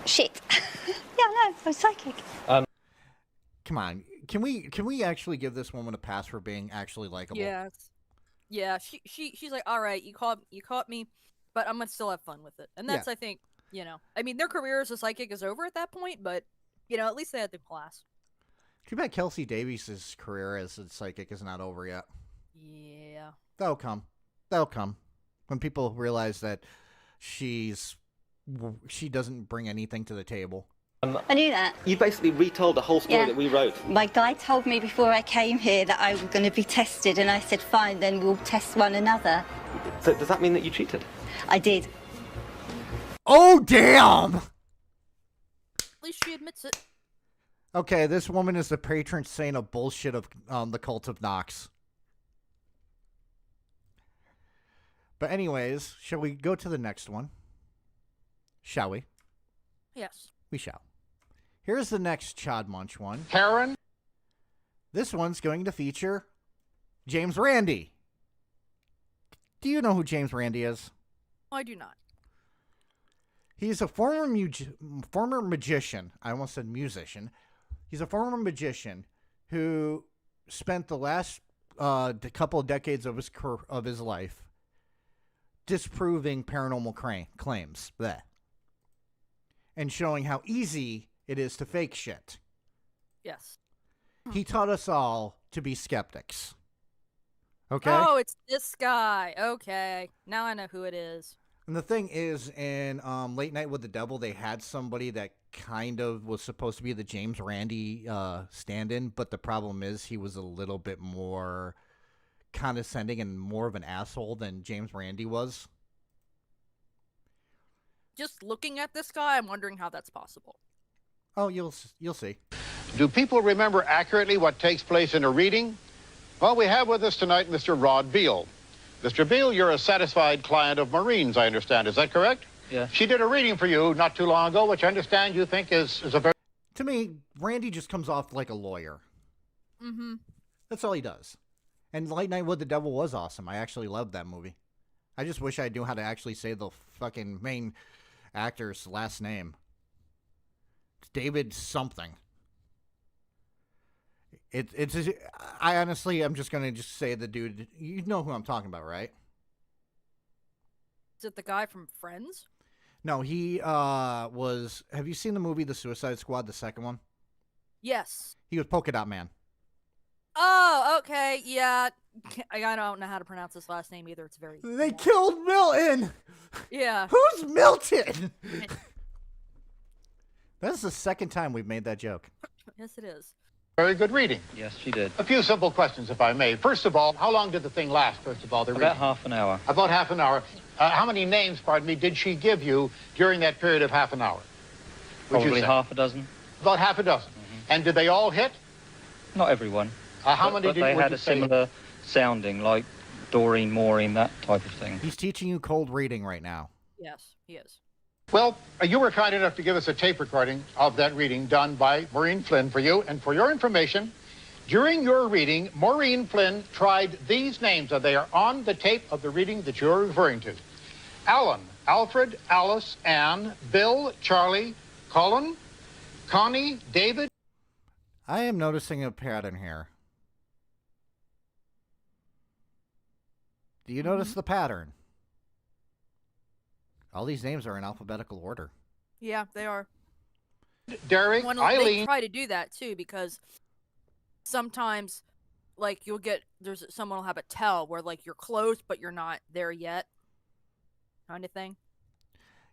shit. Yeah, I know. I'm psychic. Come on. Can we actually give this woman a pass for being actually likable? Yes. Yeah, she's like, all right, you caught me, but I'm gonna still have fun with it. And that's, Yeah. I think, I mean, their career as a psychic is over at that point, but, at least they had the class. Too bad Kelsey Davies' career as a psychic is not over yet. Yeah. That'll come. That'll come. When people realize that she doesn't bring anything to the table. I knew that. You basically retold the whole story Yeah. that we wrote. My guy told me before I came here that I was going to be tested, and I said, fine, then we'll test one another. So does that mean that you cheated? I did. Oh, damn! At least she admits it. Okay, this woman is the patron saint of bullshit of the cult of Nox. But anyways, shall we go to the next one? Shall we? Yes. We shall. Here's the next Chod Munch one. Karen? This one's going to feature James Randi. Do you know who James Randi is? I do not. He's a former magician. I almost said musician. He's a former magician who spent the last couple of decades of his life disproving paranormal claims. Bleh. And showing how easy it is to fake shit. Yes. He taught us all to be skeptics. Okay? Oh, it's this guy. Okay. Now I know who it is. And the thing is, in Late Night with the Devil, they had somebody that kind of was supposed to be the James Randi stand-in, but the problem is he was a little bit more condescending and more of an asshole than James Randi was. Just looking at this guy, I'm wondering how that's possible. Oh, you'll see. Do people remember accurately what takes place in a reading? Well, we have with us tonight Mr. Rod Beal. Mr. Beal, you're a satisfied client of Maureen's, I understand. Is that correct? Yeah. She did a reading for you not too long ago, which I understand you think is a very... To me, Randy just comes off like a lawyer. Mm-hmm. That's all he does. And Late Night with the Devil was awesome. I actually loved that movie. I just wish I knew how to actually say the fucking main actor's last name. It's David something. I honestly, I'm just going to say the dude. You know who I'm talking about, right? Is it the guy from Friends? No, he was... Have you seen the movie The Suicide Squad, the second one? Yes. He was Polka Dot Man. Oh, okay. Yeah. I don't know how to pronounce his last name either. It's very... They killed Milton! Yeah. Who's Milton? That's the second time we've made that joke. Yes, it is. Very good reading. Yes, she did. A few simple questions, if I may. First of all, how long did the thing last, first of all, the reading? About half an hour. About half an hour. How many names, pardon me, did she give you during that period of half an hour? Would you Probably say? half a dozen. About half a dozen. And did they all hit? Not everyone. How many but did they would had you a say? similar sounding, like Doreen, Maureen, that type of thing. He's teaching you cold reading right now. Yes, he is. Well, you were kind enough to give us a tape recording of that reading done by Maureen Flynn for you. And for your information, during your reading, Maureen Flynn tried these names, and they are on the tape of the reading that you're referring to. Alan, Alfred, Alice, Anne, Bill, Charlie, Colin, Connie, David. I am noticing a pattern here. Do you notice the pattern? All these names are in alphabetical order. Yeah, they are. Derek, They Eileen. try to do that too because sometimes, like, someone will have a tell where like you're close but you're not there yet, kind of thing.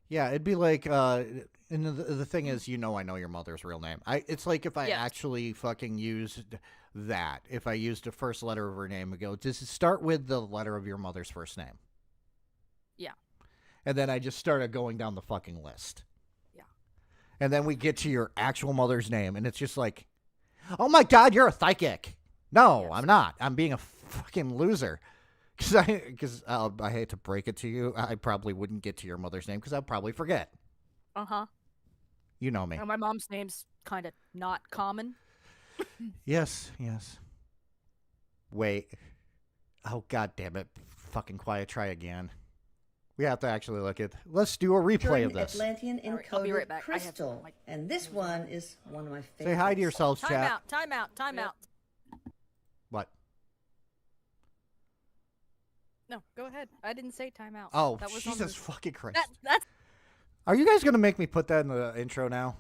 Yeah, it'd be like, and the thing is, I know your mother's real name. It's like if I actually fucking used that. If I used the first letter of her name and go, does it start with the letter of your mother's first name? Yeah. And then I just started going down the fucking list. Yeah. And then we get to your actual mother's name, and it's just like, oh my God, you're a psychic. No, yes. I'm not. I'm being a fucking loser. Because I hate to break it to you, I probably wouldn't get to your mother's name because I'd probably forget. Uh-huh. You know me. And my mom's name's kind of not common. Yes. Wait. Oh, God damn it. Fucking quiet. Try again. We have to actually look at... Let's do a replay of this. Atlantean encoded I'll be right back. crystal. And this one is one of my favorites. Say hi to yourselves, chat. Time out. What? No, go ahead. I didn't say time out. Oh, that was Jesus fucking Christ. That's... Are you guys going to make me put that in the intro now?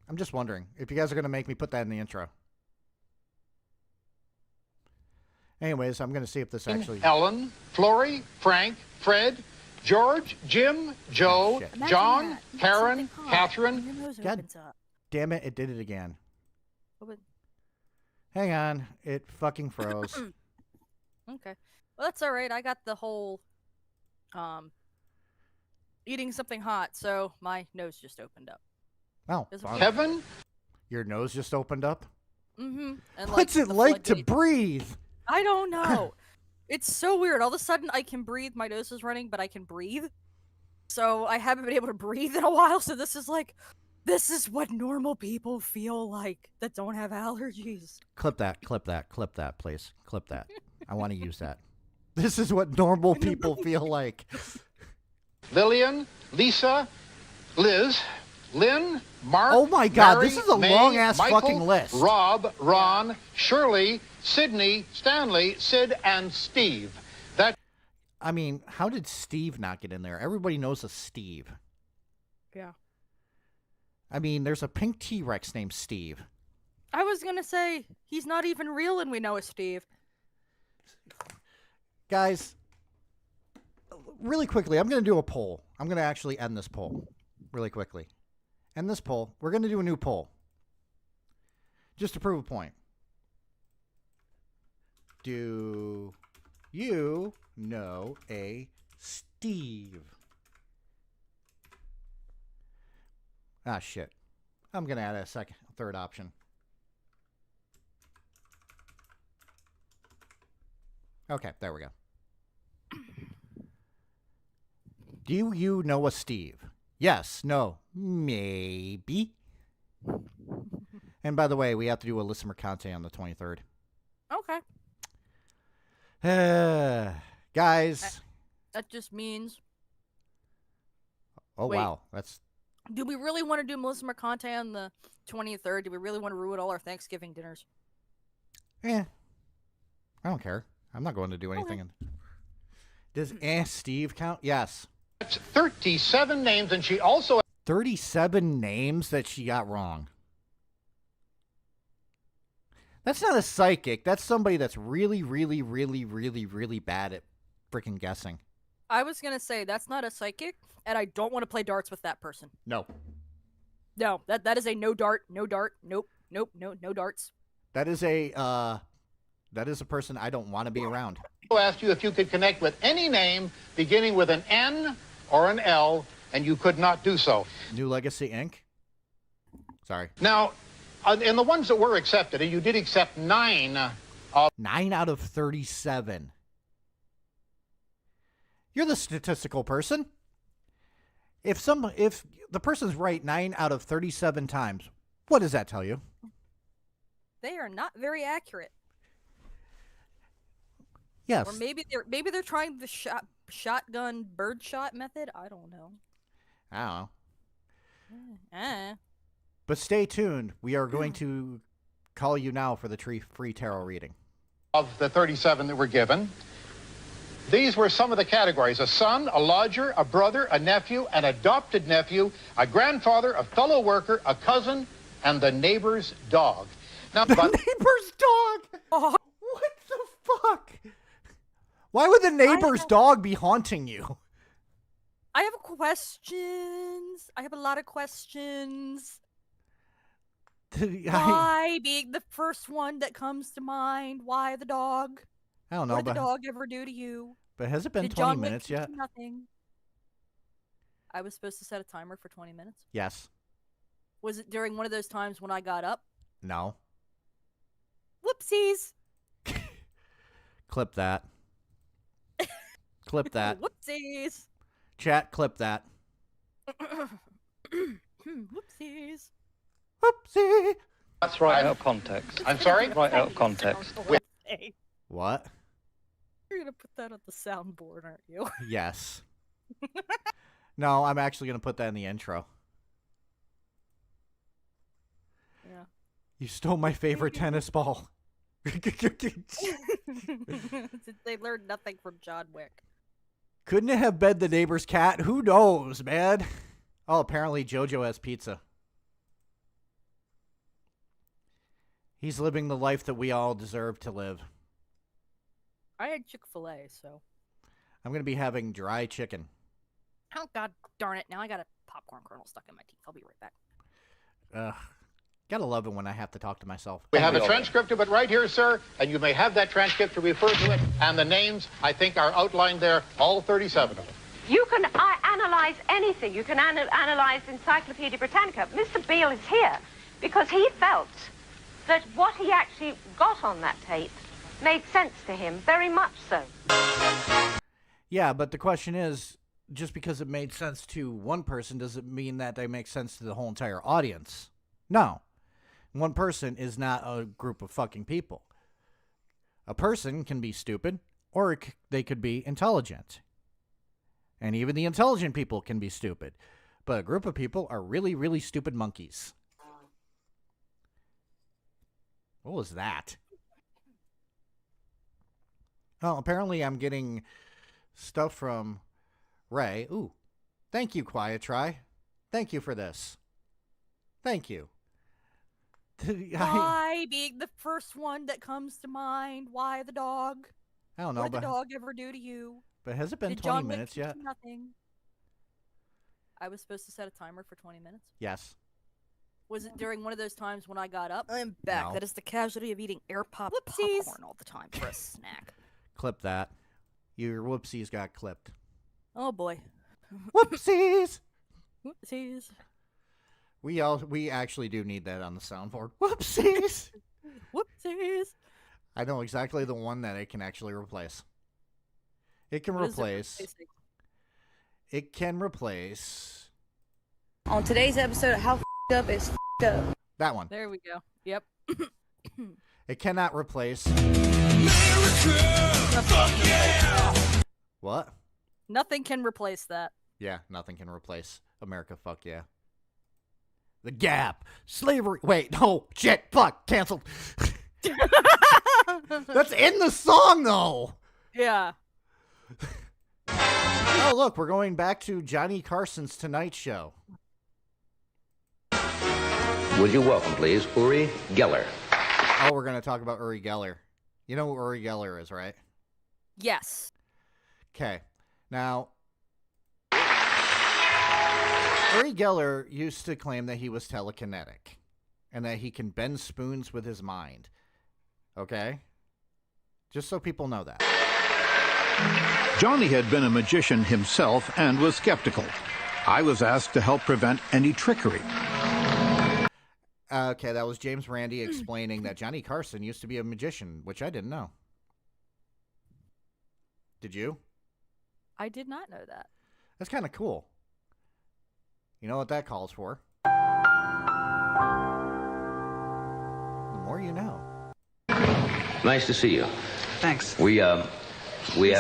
I'm just wondering if you guys are going to make me put that in the intro. Anyways, I'm going to see if this actually... Ellen, Flory, Frank, Fred, George, Jim, Joe, John, Karen, Catherine. God damn it, it did it again. Hang on, it fucking froze. Okay. Well, that's all right. I got the whole eating something hot, so my nose just opened up. Oh, Kevin? Your nose just opened up? Mm-hmm. And what's it like to breathe? I don't know. It's so weird. All of a sudden, I can breathe. My nose is running, but I can breathe. So I haven't been able to breathe in a while, so this is what normal people feel like that don't have allergies. Clip that, please. Clip that. I want to use that. This is what normal people feel like. Lillian, Lisa, Liz, Lynn, Mark, Oh my God, Mary, this is a May, long-ass Michael, fucking list. Rob, Ron, Shirley, Sydney, Stanley, Sid, and Steve. I mean, how did Steve not get in there? Everybody knows a Steve. Yeah. I mean, there's a pink T-Rex named Steve. I was gonna say, he's not even real and we know it's Steve. Guys, really quickly, I'm going to do a poll. I'm going to actually end this poll really quickly. End this poll. We're going to do a new poll. Just to prove a point. Do you know a Steve? Ah, shit. I'm going to add a third option. Okay, there we go. Do you know a Steve? Yes, no, maybe. And by the way, we have to do a listener content on the 23rd. Okay. Guys. That just means... Oh, Wait. wow. That's... Do we really want to do Melissa Mercante on the 23rd? Do we really want to ruin all our Thanksgiving dinners? I don't care. I'm not going to do anything. Does Steve count? Yes. That's 37 names, and she also... 37 names that she got wrong. That's not a psychic. That's somebody that's really, really, really, really, really bad at freaking guessing. I was going to say, that's not a psychic, and I don't want to play darts with that person. No. No, that is a no dart, no darts. That is a person I don't want to be around. I asked you if you could connect with any name beginning with an N or an L, and you could not do so. New Legacy Inc. Sorry. Now, in the ones that were accepted, and you did accept 9 of... 9 out of 37. You're the statistical person. If the person's right 9 out of 37 times, what does that tell you? They are not very accurate. Yes. Or maybe they're trying the shotgun birdshot method. I don't know. I don't know. But stay tuned. We are going to call you now for the free tarot reading. Of the 37 that were given, these were some of the categories: a son, a lodger, a brother, a nephew, an adopted nephew, a grandfather, a fellow worker, a cousin, and the neighbor's dog. Now, the neighbor's dog? Oh. What the fuck? Why would the neighbor's dog be haunting you? I have questions. I have a lot of questions. Why being the first one that comes to mind? Why the dog? I don't know. What did the dog ever do to you? But has it been Did 20 John minutes Wick yet? Nothing. I was supposed to set a timer for 20 minutes? Yes. Was it during one of those times when I got up? No. Whoopsies. Clip that. Clip that. Whoopsies. Chat, clip that. Whoopsies. Whoopsie. That's right. Out of context. I'm sorry? Right out of context. What? You're going to put that on the soundboard, aren't you? Yes. No, I'm actually going to put that in the intro. Yeah. You stole my favorite tennis ball. They learned nothing from John Wick. Couldn't it have been the neighbor's cat? Who knows, man? Oh, apparently JoJo has pizza. He's living the life that we all deserve to live. I had Chick-fil-A, so. I'm going to be having dry chicken. Oh, God darn it. Now I got a popcorn kernel stuck in my teeth. I'll be right back. Gotta love it when I have to talk to myself. We have a transcript of it right here, sir, and you may have that transcript to refer to it. And the names, I think, are outlined there, all 37 of them. You can analyze anything. You can analyze Encyclopedia Britannica. Mr. Beale is here because he felt that what he actually got on that tape made sense to him, very much so. Yeah, but the question is, just because it made sense to one person, does it mean that they make sense to the whole entire audience? No. One person is not a group of fucking people. A person can be stupid, or they could be intelligent. And even the intelligent people can be stupid. but a group of people are really, really stupid monkeys. What was that? Oh, apparently I'm getting stuff from Ray. Ooh, thank you, Quiet Try. Thank you for this. Thank you. Why being the first one that comes to mind? Why the dog? I don't know, What did the dog ever do to you? But has it been Did 20 John Wick minutes teach yet? you nothing. I was supposed to set a timer for 20 minutes. Yes. Was it during one of those times when I got up? I am back. No. That is the casualty of eating air pop popcorn all the time for a snack. Clip that. Your whoopsies got clipped. Oh boy. Whoopsies! Whoopsies. We actually do need that on the soundboard. Whoopsies! Whoopsies! I know exactly the one that it can actually replace. It can What is it replace. replacing? It can replace On today's episode of How F***ed Up is F***ed Up. that one. There we go. Yep. It cannot replace. What? Nothing can replace that. Yeah, nothing can replace America. Fuck yeah. The Gap. Slavery. Wait, no. Shit. Fuck. Canceled. That's in the song, though. Yeah. Oh, look. We're going back to Johnny Carson's Tonight Show. Would you welcome, please, Uri Geller? Oh, we're going to talk about Uri Geller. You know who Uri Geller is, right? Yes. Okay. Now, Uri Geller used to claim that he was telekinetic and that he can bend spoons with his mind. Okay? Just so people know that. Johnny had been a magician himself and was skeptical. I was asked to help prevent any trickery. Okay, that was James Randi explaining that Johnny Carson used to be a magician, which I didn't know. Did you? I did not know that. That's kind of cool. You know what that calls for? The more you know. Nice to see you. Thanks. We have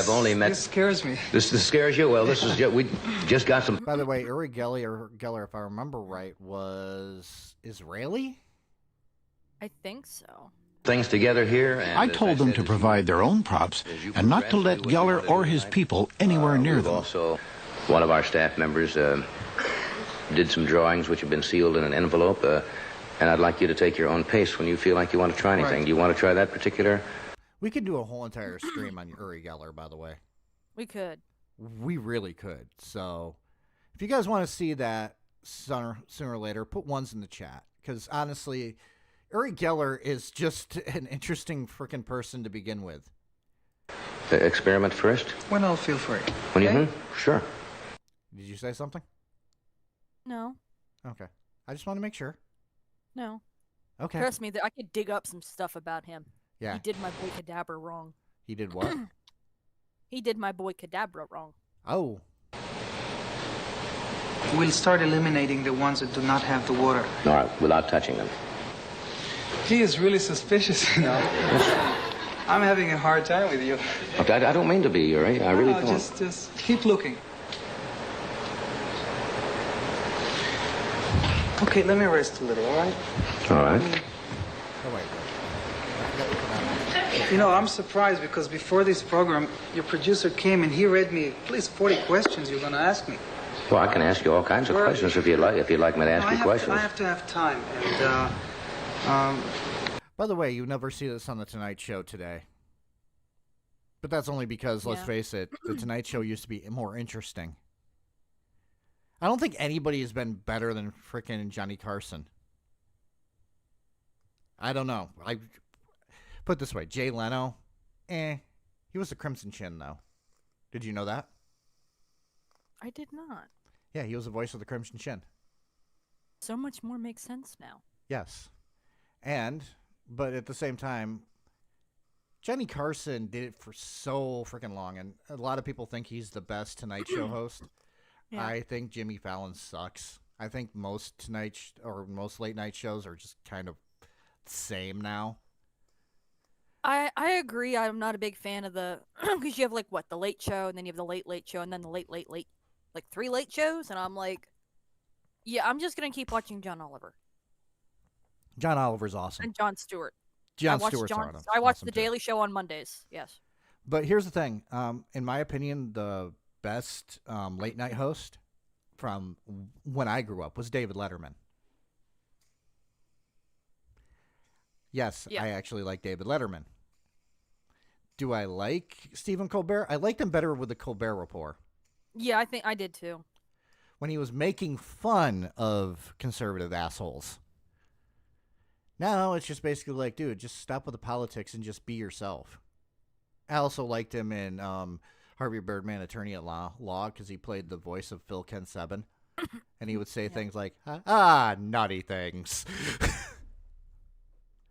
only met. This scares me. This scares you? Well, this is we just got some. By the way, Uri Geller, if I remember right, was Israeli? I think so. Things together here. And I told them to provide their own props and not to let Geller or his people anywhere near them. Also, one of our staff members did some drawings which have been sealed in an envelope, and I'd like you to take your own pace when you feel like you want to try anything. Right. Do you want to try that particular? We could do a whole entire stream on Uri Geller, by the way. We could. We really could. So, if you guys want to see that sooner or later, put ones in the chat. Because, honestly, Uri Geller is just an interesting freaking person to begin with. Experiment first? When I'll feel free. When okay? you Sure. Did you say something? No. Okay. I just want to make sure. No. Okay. Trust me, I could dig up some stuff about him. Yeah. He did my boy Kadabra wrong. He did what? He did my boy Kadabra wrong. Oh. We'll start eliminating the ones that do not have the water. All right, without touching them. He is really suspicious, you know. I'm having a hard time with you. Okay, I don't mean to be, Uri. I really don't. Just keep looking. Okay, let me rest a little, all right? All right. Oh, wait. You know, I'm surprised because before this program, your producer came and he read me at least 40 questions you're going to ask me. Well, I can ask you all kinds of questions if you'd like. If you'd like me to ask you questions. I have to have time, and By the way, you never see this on the Tonight Show today. But that's only because, let's face it, the Tonight Show used to be more interesting. I don't think anybody has been better than frickin' Johnny Carson. I don't know. I put it this way, Jay Leno, he was the Crimson Chin, though. Did you know that? I did not. Yeah, he was the voice of the Crimson Chin. So much more makes sense now. Yes. But at the same time, Johnny Carson did it for so freaking long, and a lot of people think he's the best Tonight Show host. Yeah. I think Jimmy Fallon sucks. I think most most late night shows are just kind of the same now. I agree. I'm not a big fan of the because you have the Late Show, and then you have the Late Late Show, and then the late, like 3 late shows, and I'm like, Yeah, I'm just gonna keep watching John Oliver John Oliver's awesome. and Jon Stewart. John Stewart's awesome. I watch awesome The too. Daily Show on Mondays. Yes. But here's the thing. In my opinion, the best late night host from when I grew up was David Letterman. Yes, Yeah. I actually like David Letterman. Do I like Stephen Colbert? I liked him better with the Colbert Report. Yeah, I think I did too. When he was making fun of conservative assholes. Now it's just basically like, dude, just stop with the politics and just be yourself. I also liked him in Harvey Birdman, Attorney at Law, because he played the voice of Phil Ken Sebin. And he would say things like, naughty things.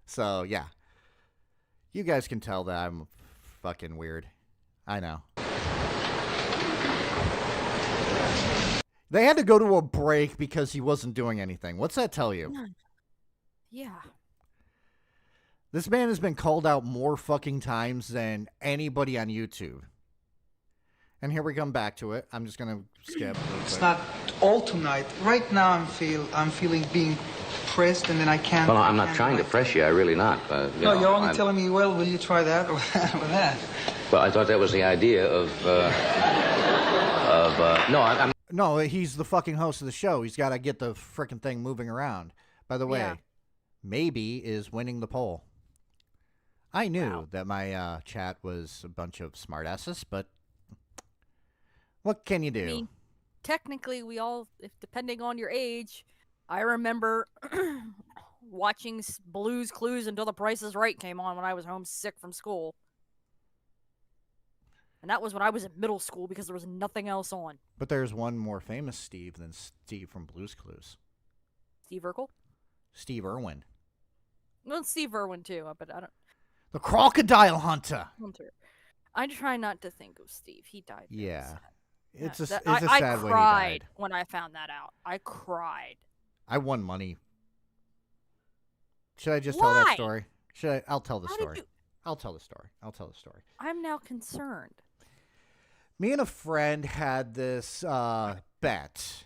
So, yeah. You guys can tell that I'm fucking weird. I know. They had to go to a break because he wasn't doing anything. What's that tell you? Yeah. This man has been called out more fucking times than anybody on YouTube. And here we come back to it. I'm just going to skip. It's not all tonight. Right now I'm feeling being pressed and then I can't... Well, I'm not trying to press you. I really not. No, you're only telling me, well, will you try that or that? Well, I thought that was the idea of no, I'm... No, he's the fucking host of the show. He's got to get the frickin' thing moving around. By the way, Maybe is winning the poll. I knew that my chat was a bunch of smartasses, but what can you do? I mean, technically, we all, if depending on your age, I remember watching Blue's Clues until The Price is Right came on when I was homesick from school. And that was when I was in middle school because there was nothing else on. But there's one more famous Steve than Steve from Blue's Clues. Steve Urkel? Steve Irwin. Well, Steve Irwin too, but I don't... The Crocodile Hunter. I try not to think of Steve. He died. Yeah. It's a sad I way he died. cried when I found that out. I cried. I won money. Should I just tell that story? I'll tell the story. I'll tell the story. I'm now concerned. Me and a friend had this bet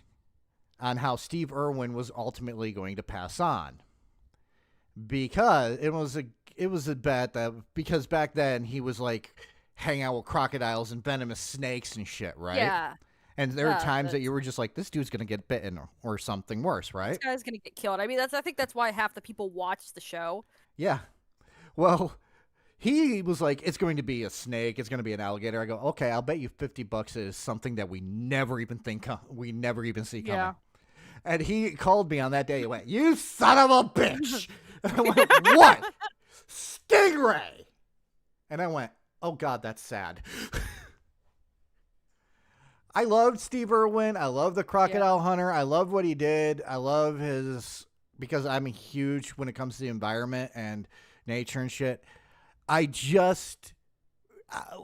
on how Steve Irwin was ultimately going to pass on. Because it was a bet that because back then he was like hanging out with crocodiles and venomous snakes and shit, right? Yeah. And there are times that you were just like, this dude's gonna get bitten or something worse, right? This guy's gonna get killed. I mean, I think that's why half the people watch the show. Yeah. Well, he was like, it's going to be a snake, it's going to be an alligator. I go, okay, I'll bet you $50 it is something that we never even see coming. Yeah. And he called me on that day. He went, "You son of a bitch!" And I went, "What? Stingray?" And I went, "Oh God, that's sad." I loved Steve Irwin. I love the Crocodile Hunter. I love what he did. I love because I'm huge when it comes to the environment and nature and shit.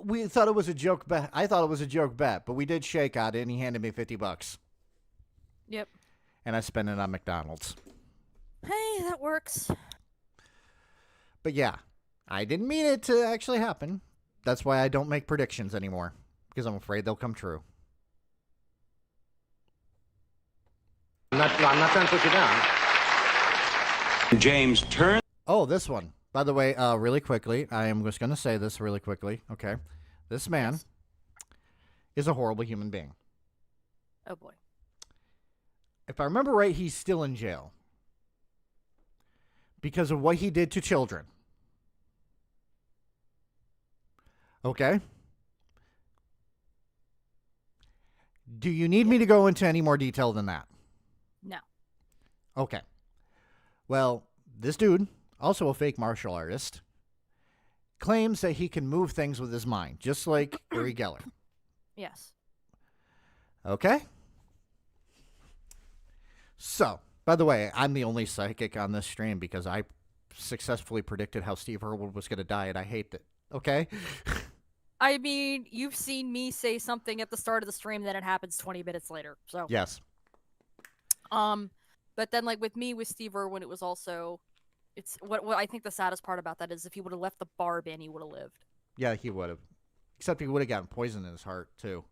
We thought it was a joke bet. I thought it was a joke bet, but we did shake on it, and he handed me $50. Yep. And I spent it on McDonald's. Hey, that works. But yeah, I didn't mean it to actually happen. That's why I don't make predictions anymore, because I'm afraid they'll come true. I'm not trying to put you down. James, turn... Oh, this one. By the way, really quickly, I am just going to say this really quickly, okay? This man is a horrible human being. Oh, boy. If I remember right, he's still in jail because of what he did to children. Okay? Do you need me to go into any more detail than that? No. Okay. Well, this dude, also a fake martial artist, claims that he can move things with his mind, just like Uri Geller. Yes. Okay? So, by the way, I'm the only psychic on this stream because I successfully predicted how Steve Irwin was going to die, and I hate it. Okay? I mean, you've seen me say something at the start of the stream, then it happens 20 minutes later. So yes. But then, like with me, with Steve Irwin, it was also, it's what I think the saddest part about that is if he would have left the barb in, he would have lived. Yeah, he would have. Except he would have gotten poison in his heart too.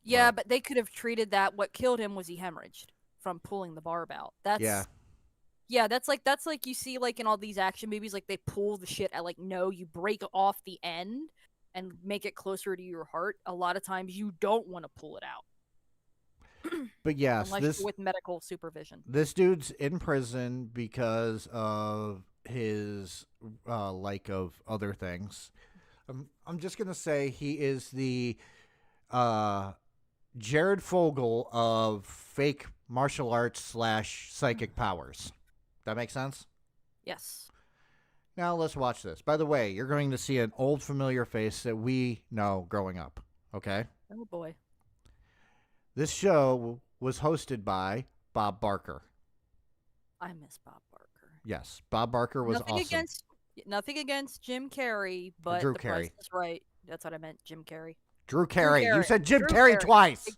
Yeah, but they could have treated that. What killed him was he hemorrhaged. from pulling the barb out. That's Yeah. that's like you see like in all these action movies, like they pull the shit at like no, you break off the end and make it closer to your heart. A lot of times you don't want to pull it out. But yes, unless you're with medical supervision. This dude's in prison because of his like of other things. I'm just gonna say he is the Jared Fogle of fake martial arts / psychic powers. That makes sense? Yes. Now let's watch this. By the way, you're going to see an old familiar face that we know growing up. Okay? Oh boy. This show was hosted by Bob Barker. I miss Bob Barker. Yes, Bob Barker was awesome. Nothing against Jim Carrey, but Drew the Carey. Price is Right. That's what I meant, Jim Carrey. Drew Carey. You said Jim Carrey twice.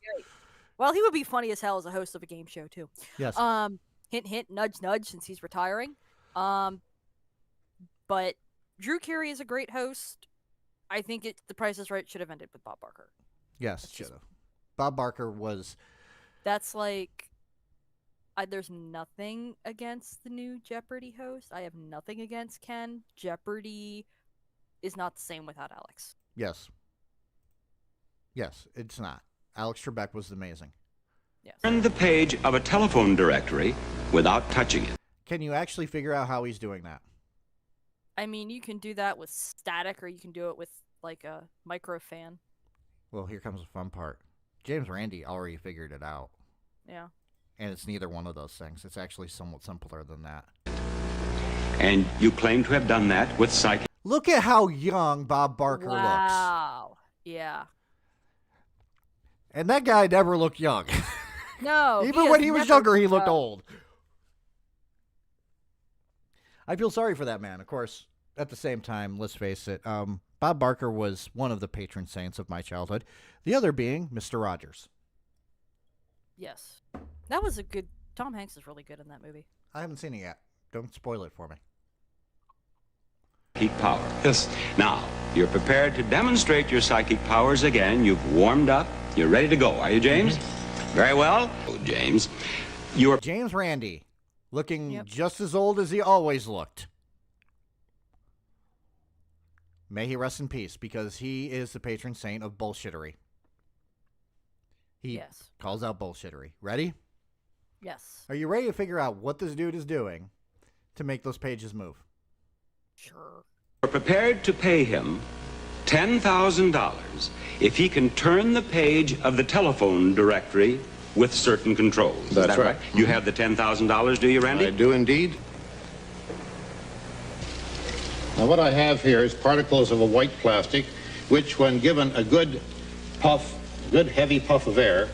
Well, he would be funny as hell as a host of a game show too. Yes. Hint, hint, nudge, nudge. Since he's retiring. But Drew Carey is a great host. I think The Price is Right should have ended with Bob Barker. Yes, should have. Bob Barker was. That's like. There's nothing against the new Jeopardy host. I have nothing against Ken. Jeopardy is not the same without Alex. Yes. Yes, it's not. Alex Trebek was amazing. Yes. Turn the page of a telephone directory without touching it. Can you actually figure out how he's doing that? I mean, you can do that with static, or you can do it with like a micro fan. Well, here comes the fun part. James Randi already figured it out. Yeah. And it's neither one of those things. It's actually somewhat simpler than that. And you claim to have done that with psychic. Look at how young Bob Barker looks. Wow. Yeah. And that guy never looked young. No. Even when he was younger, he looked old. I feel sorry for that man. Of course, at the same time, let's face it, Bob Barker was one of the patron saints of my childhood. The other being Mr. Rogers. Yes. That was a good... Tom Hanks is really good in that movie. I haven't seen it yet. Don't spoil it for me. Psychic power. Yes. Now, you're prepared to demonstrate your psychic powers again. You've warmed up. You're ready to go. Are you, James? Very well. Oh, James. You're... James Randi, looking just as old as he always looked. May he rest in peace, because he is the patron saint of bullshittery. He calls out bullshittery. Ready? Yes. Are you ready to figure out what this dude is doing to make those pages move? Sure. You're prepared to pay him $10,000 if he can turn the page of the telephone directory with certain controls. Is That's that right. You have the $10,000, do you, Randy? I do indeed. Now what I have here is particles of a white plastic, which when given a good puff, good heavy puff of air,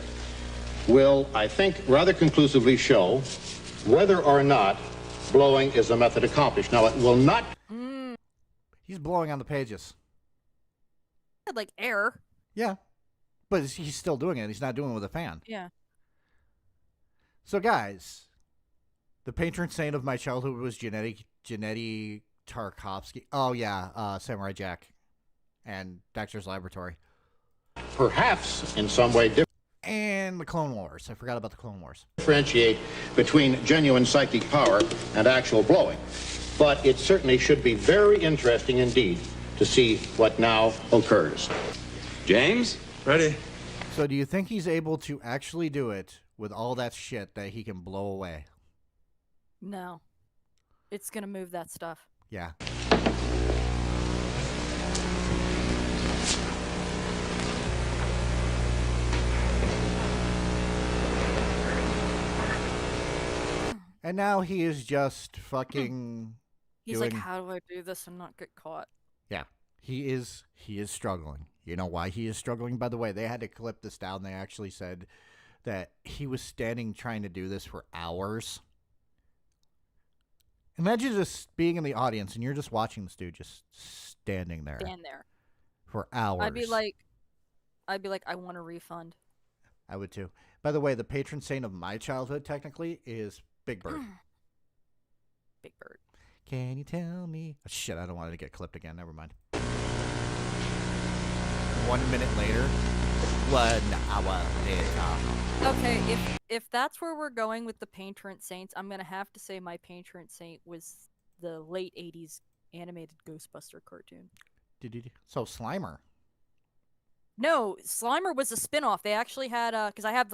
will, I think, rather conclusively show whether or not blowing is the method accomplished. Now, it will not... He's blowing on the pages. Like air. Yeah. But he's still doing it. He's not doing it with a fan. Yeah. So, guys, the patron saint of my childhood was Gennady Tarkovsky. Oh, yeah. Samurai Jack and Dexter's Laboratory. Perhaps, in some way, and the Clone Wars. I forgot about the Clone Wars. Differentiate between genuine psychic power and actual blowing. But it certainly should be very interesting indeed to see what now occurs. James? Ready? So do you think he's able to actually do it with all that shit that he can blow away? No. It's going to move that stuff. Yeah. And now he is just fucking He's like, how do I do this and not get caught? Yeah. He is struggling. You know why he is struggling? By the way, they had to clip this down. They actually said that he was standing trying to do this for hours. Imagine just being in the audience and you're just watching this dude just standing there. Stand there. For hours. I'd be like, I want a refund. I would too. By the way, the patron saint of my childhood technically is Big Bird. Big Bird. Can you tell me? Oh, shit, I don't want it to get clipped again. Never mind. 1 minute later. 1 hour later. Okay, if that's where we're going with the Patron Saints, I'm gonna have to say my Patron Saint was the late '80s animated Ghostbuster cartoon. So Slimer. No, Slimer was a spin-off. They actually had because I have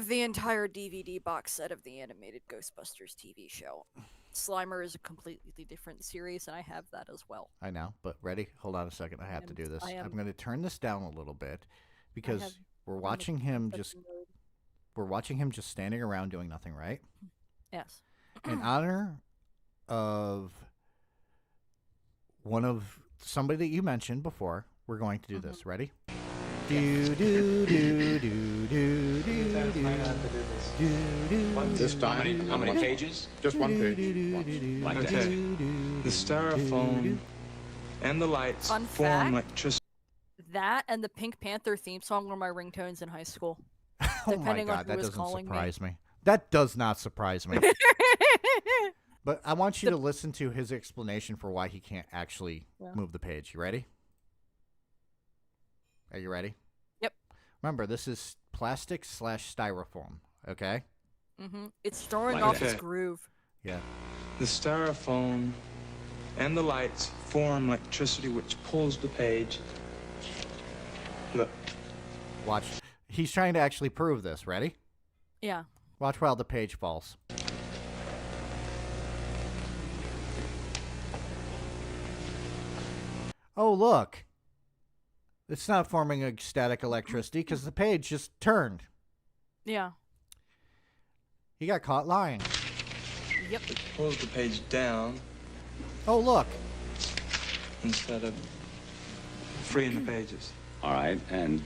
the entire DVD box set of the animated Ghostbusters TV show. Slimer is a completely different series, and I have that as well. I know, but ready? Hold on a second. I have to do this. I'm going to turn this down a little bit because we're watching him just standing around doing nothing, right? Yes. In honor of somebody that you mentioned before, we're going to do this. Ready? This time, how many pages? Just one page. Like that. The styrofoam and the lights Fun form fact? electricity. That and the Pink Panther theme song were my ringtones in high school. Oh my Depending on God, who that was doesn't calling surprise me. That does not surprise me. But I want you to listen to his explanation for why he can't actually move the page. You ready? Are you ready? Yep. Remember, this is plastic/styrofoam, okay? It's throwing off its groove. Yeah. The styrofoam and the lights form electricity which pulls the page. Look. Watch. He's trying to actually prove this. Ready? Yeah. Watch while the page falls. Oh, look. It's not forming a static electricity because the page just turned. Yeah. He got caught lying. Yep. It pulls the page down Oh, look. instead of freeing the pages. All right, and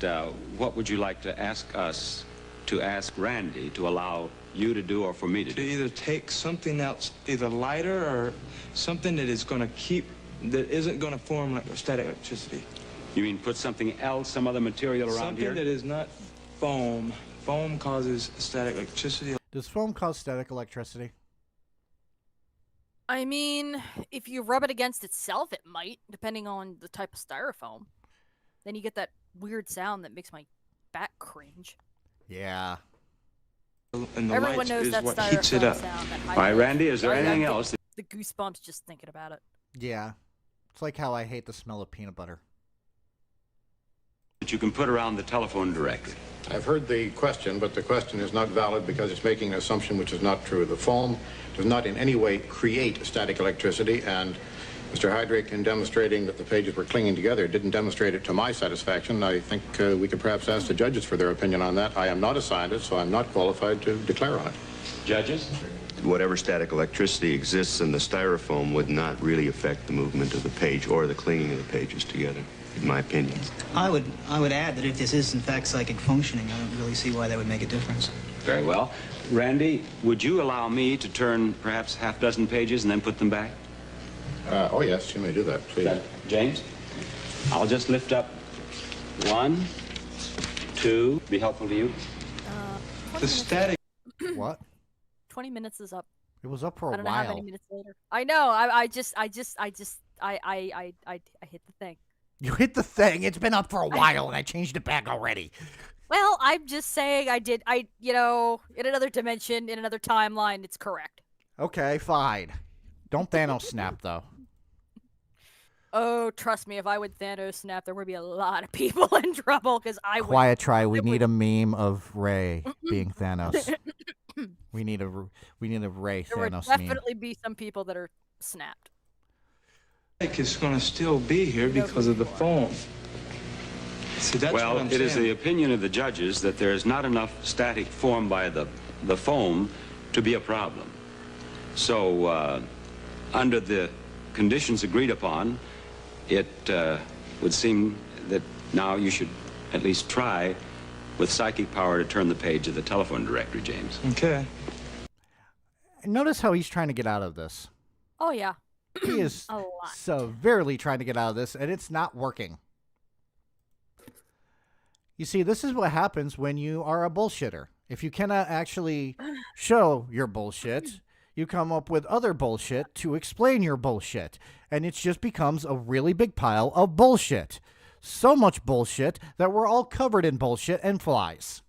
what would you like to ask us to ask Randy to allow you to do or for me to To do? either take something else, either lighter or something that is going to keep, that isn't going to form like static electricity. You mean put something else, some other material around Something here? that is not foam. Foam causes static electricity. Does foam cause static electricity? I mean, if you rub it against itself, it might, depending on the type of styrofoam. Then you get that weird sound that makes my back cringe. Yeah. And the Everyone light knows is that what styrofoam heats it up. sound. That All right, Randy, is there I anything get else? The goosebumps just thinking about it. Yeah. It's like how I hate the smell of peanut butter. That you can put around the telephone directory. I've heard the question, but the question is not valid because it's making an assumption which is not true. The foam does not in any way create static electricity, and Mr. Heydrich, in demonstrating that the pages were clinging together, didn't demonstrate it to my satisfaction. I think we could perhaps ask the judges for their opinion on that. I am not a scientist, so I'm not qualified to declare on it. Judges? Whatever static electricity exists in the styrofoam would not really affect the movement of the page or the clinging of the pages together, in my opinion. I would add that if this is in fact psychic functioning, I don't really see why that would make a difference. Very well. Randy, would you allow me to turn perhaps half dozen pages and then put them back? Oh, yes, you may do that, please. James? I'll just lift up 1, 2. Be helpful to you? The static. What? 20 minutes is up. It was up for I a don't know how while. many minutes later. I know. I hit the thing. You hit the thing. It's been up for a while, and I changed it back already. Well, I'm just saying in another dimension, in another timeline, it's correct. Okay, fine. Don't Thanos snap, though. Oh, trust me, if I would Thanos snap, there would be a lot of people in trouble, because I would... Quiet try. We need a meme of Ray being Thanos. We need a Ray There would Thanos definitely be some people that are snapped. It's going to still be here because of the foam. See, that's Well, what I'm it is saying. the opinion of the judges that there is not enough static formed by the foam to be a problem. So, under the conditions agreed upon, it would seem that now you should at least try with psychic power to turn the page of the telephone directory, James. Okay. Notice how he's trying to get out of this. Oh, yeah. He is A lot. severely trying to get out of this, and it's not working. You see, this is what happens when you are a bullshitter. If you cannot actually show your bullshit, you come up with other bullshit to explain your bullshit. And it just becomes a really big pile of bullshit. So much bullshit that we're all covered in bullshit and flies.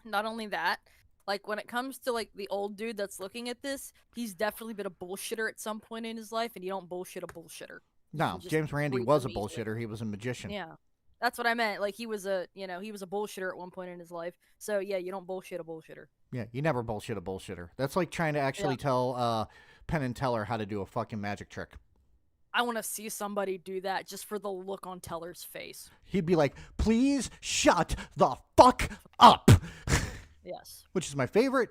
Not only that, like when it comes to like the old dude that's looking at this, he's definitely been a bullshitter at some point in his life, and you don't bullshit a bullshitter. No, James Randi was a bullshitter. He was a magician. Yeah. That's what I meant. Like he was a bullshitter at one point in his life. So yeah, you don't bullshit a bullshitter. Yeah, you never bullshit a bullshitter. That's like trying to actually tell Penn and Teller how to do a fucking magic trick. I want to see somebody do that just for the look on Teller's face. He'd be like, please shut the fuck up. Yes. Which is my favorite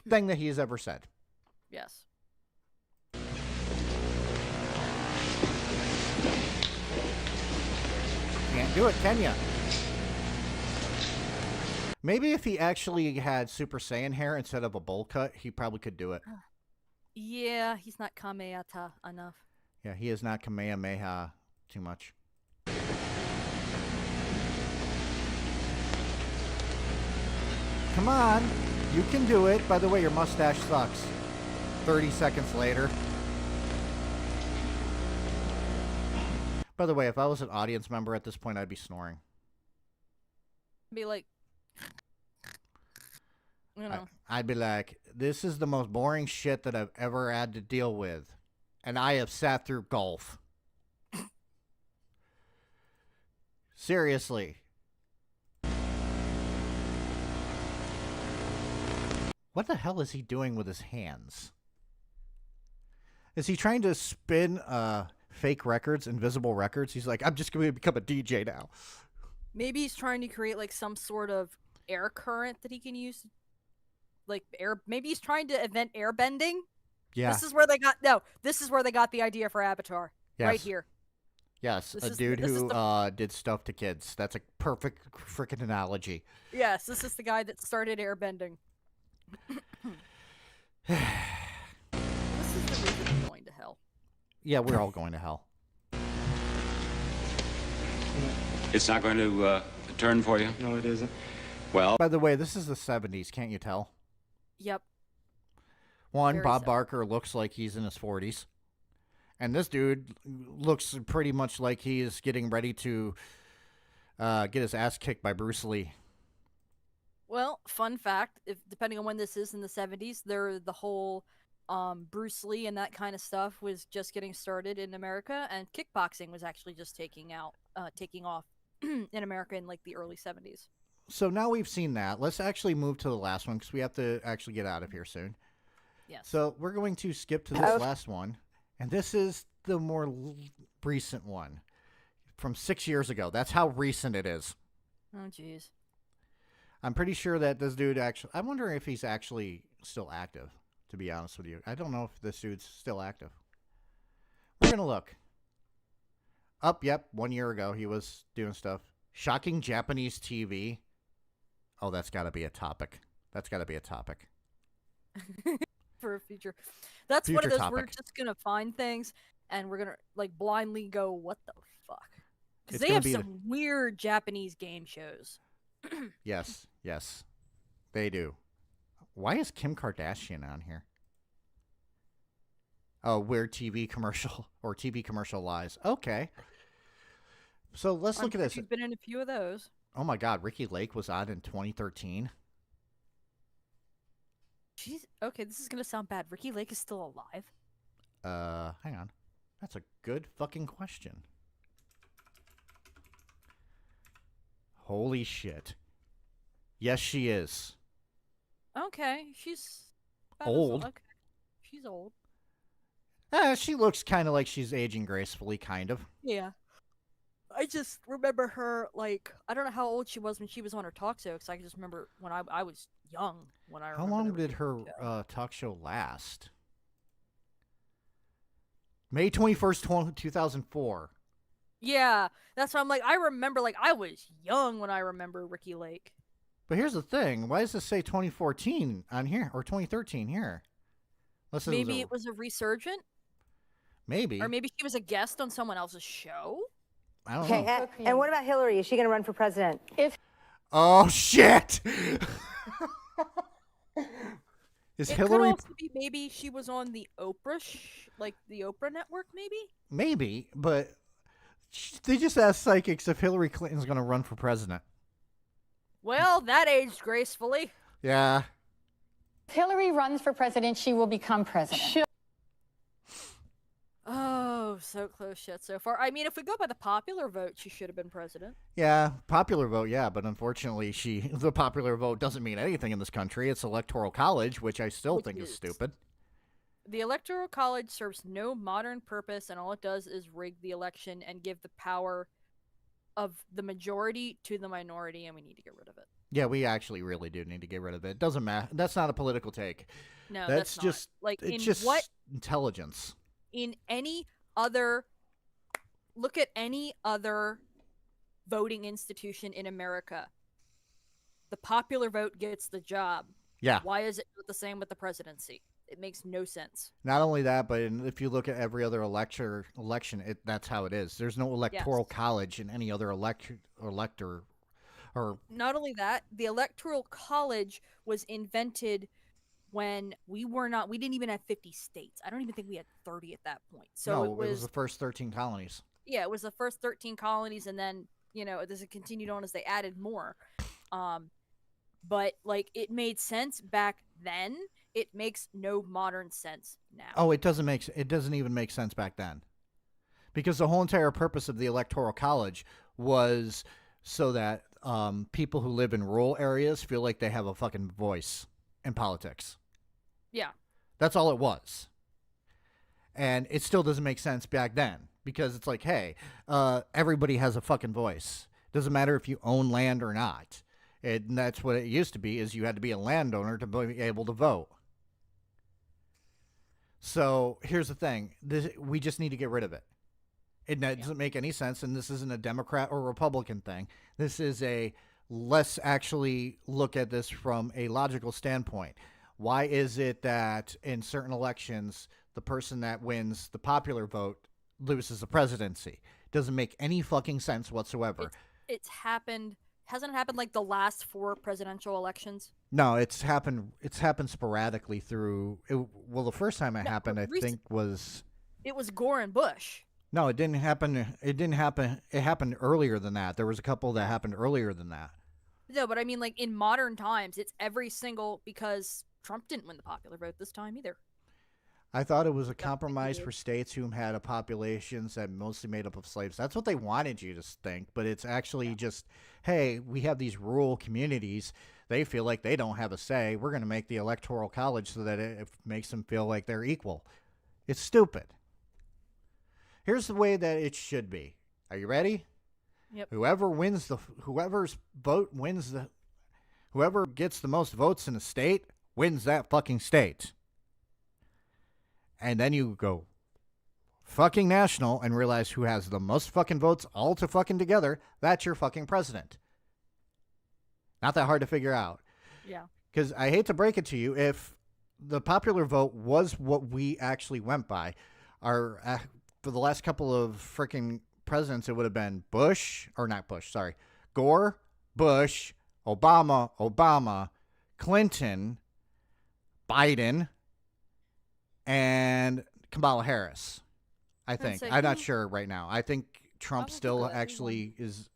thing that he has ever said. Yes. Can't do it, can ya? Maybe if he actually had Super Saiyan hair instead of a bowl cut, he probably could do it. Yeah, he's not Kamehameha enough. Yeah, he is not Kamehameha too much. Come on, you can do it. By the way, your mustache sucks. 30 seconds later. By the way, if I was an audience member at this point, I'd be snoring. Be like, you know. I'd be like, this is the most boring shit that I've ever had to deal with. And I have sat through golf. Seriously. What the hell is he doing with his hands? Is he trying to spin fake records, invisible records? He's like, I'm just going to become a DJ now. Maybe he's trying to create like some sort of air current that he can use. Like air. Maybe he's trying to invent air bending. Yeah. This is where they got the idea for Avatar. Yes. Right here. Yes, a dude who did stuff to kids. That's a perfect freaking analogy. Yes, this is the guy that started air bending. This is the reason I'm going to hell. Yeah, we're all going to hell. It's not going to turn for you? No, it isn't. Well, by the way, this is the 70s. Can't you tell? Yep. One, Very Bob sad. Barker looks like he's in his 40s. And this dude looks pretty much like he is getting ready to get his ass kicked by Bruce Lee. Well, fun fact, if depending on when this is in the 70s, the whole Bruce Lee and that kind of stuff was just getting started in America, and kickboxing was actually just taking off in America in like the early 70s. So now we've seen that. Let's actually move to the last one because we have to actually get out of here soon. Yes. So we're going to skip to this last one. And this is the more recent one from 6 years ago. That's how recent it is. Oh, jeez. I'm pretty sure that this dude actually... I wonder if he's actually still active, to be honest with you. I don't know if this dude's still active. We're going to look. Yep, 1 year ago he was doing stuff. Shocking Japanese TV. Oh, that's got to be a topic. That's got to be a topic. For a future. That's future one of those, topic. we're just going to find things, and we're going to like blindly go, what the fuck? Because It's they gonna have be some weird Japanese game shows. Yes, they do. Why is Kim Kardashian on here? Oh, weird TV commercial or TV commercial lies. Okay. So let's look at this. She's been in a few of those. Oh my God, Ricky Lake was on in 2013. Okay, this is going to sound bad. Ricky Lake is still alive? Hang on. That's a good fucking question. Holy shit. Yes, she is. Okay, she's... Old. Okay, she's old. She looks kind of like she's aging gracefully, kind of. Yeah. I just remember her, like, I don't know how old she was when she was on her talk show, because I just remember when I was young when I How long did her talk show last? May 21st, 2004. Yeah, that's why I'm like, I remember, like, I was young when I remember Ricky Lake. But here's the thing. Why does it say 2014 on here? Or 2013 here? Maybe it was a resurgent? Maybe. Or maybe she was a guest on someone else's show? I don't know. Okay, and what about Hillary? Is she going to run for president? Oh, shit! Is It Hillary... could also be maybe she was on the Oprah, like the Oprah network, maybe? Maybe, but They just asked psychics if Hillary Clinton's going to run for president. Well, that aged gracefully. Yeah. If Hillary runs for president, she will become president. Oh, so close yet so far. I mean, if we go by the popular vote, she should have been president. Yeah, popular vote, yeah, but unfortunately, the popular vote doesn't mean anything in this country. It's electoral college, which I still think is stupid. The electoral college serves no modern purpose, and all it does is rig the election and give the power of the majority to the minority, and we need to get rid of it. Yeah, we actually really do need to get rid of it. It doesn't matter. That's not a political take. No, that's not. just Like, it's in just what intelligence. in any other look at any other voting institution in America, the popular vote gets the job. Yeah. Why is it not the same with the presidency? It makes no sense. Not only that, but if you look at every other election, that's how it is. There's no electoral college in any other elector. Or not only that, the electoral college was invented when we didn't even have 50 states. I don't even think we had 30 at that point. So no, it was the first 13 colonies. Yeah, it was the first 13 colonies, and then, this continued on as they added more. But like, it made sense back then. It makes no modern sense now. Oh, it doesn't even make sense back then. Because the whole entire purpose of the electoral college was so that people who live in rural areas feel like they have a fucking voice in politics. Yeah. That's all it was. And it still doesn't make sense back then. Because it's like, hey, everybody has a fucking voice. Doesn't matter if you own land or not. And that's what it used to be, is you had to be a landowner to be able to vote. So here's the thing. We just need to get rid of it. It doesn't make any sense, and this isn't a Democrat or Republican thing. This is let's actually look at this from a logical standpoint. Why is it that in certain elections, the person that wins the popular vote loses the presidency? Doesn't make any fucking sense whatsoever. It's happened. Hasn't it happened like the last 4 presidential elections? No, it's happened sporadically through. The first time it happened, I think, was. It was Gore and Bush. No, it didn't happen. It happened earlier than that. There was a couple that happened earlier than that. No, but I mean, like, in modern times, it's every single, because Trump didn't win the popular vote this time either. I thought it was a compromise for states who had a populations that mostly made up of slaves. That's what they wanted you to think, but it's actually just, hey, we have these rural communities. They feel like they don't have a say. We're going to make the electoral college so that it makes them feel like they're equal. It's stupid. Here's the way that it should be. Are you ready? Yep. Whoever gets the most votes in a state wins that fucking state. And then you go fucking national and realize who has the most fucking votes all to fucking together. That's your fucking president. Not that hard to figure out. Yeah. Because I hate to break it to you, if the popular vote was what we actually went by, for the last couple of freaking presidents, it would have been Gore, Bush, Obama, Clinton, Biden, and Kamala Harris, I think. I'm not sure right now. I think Trump still actually is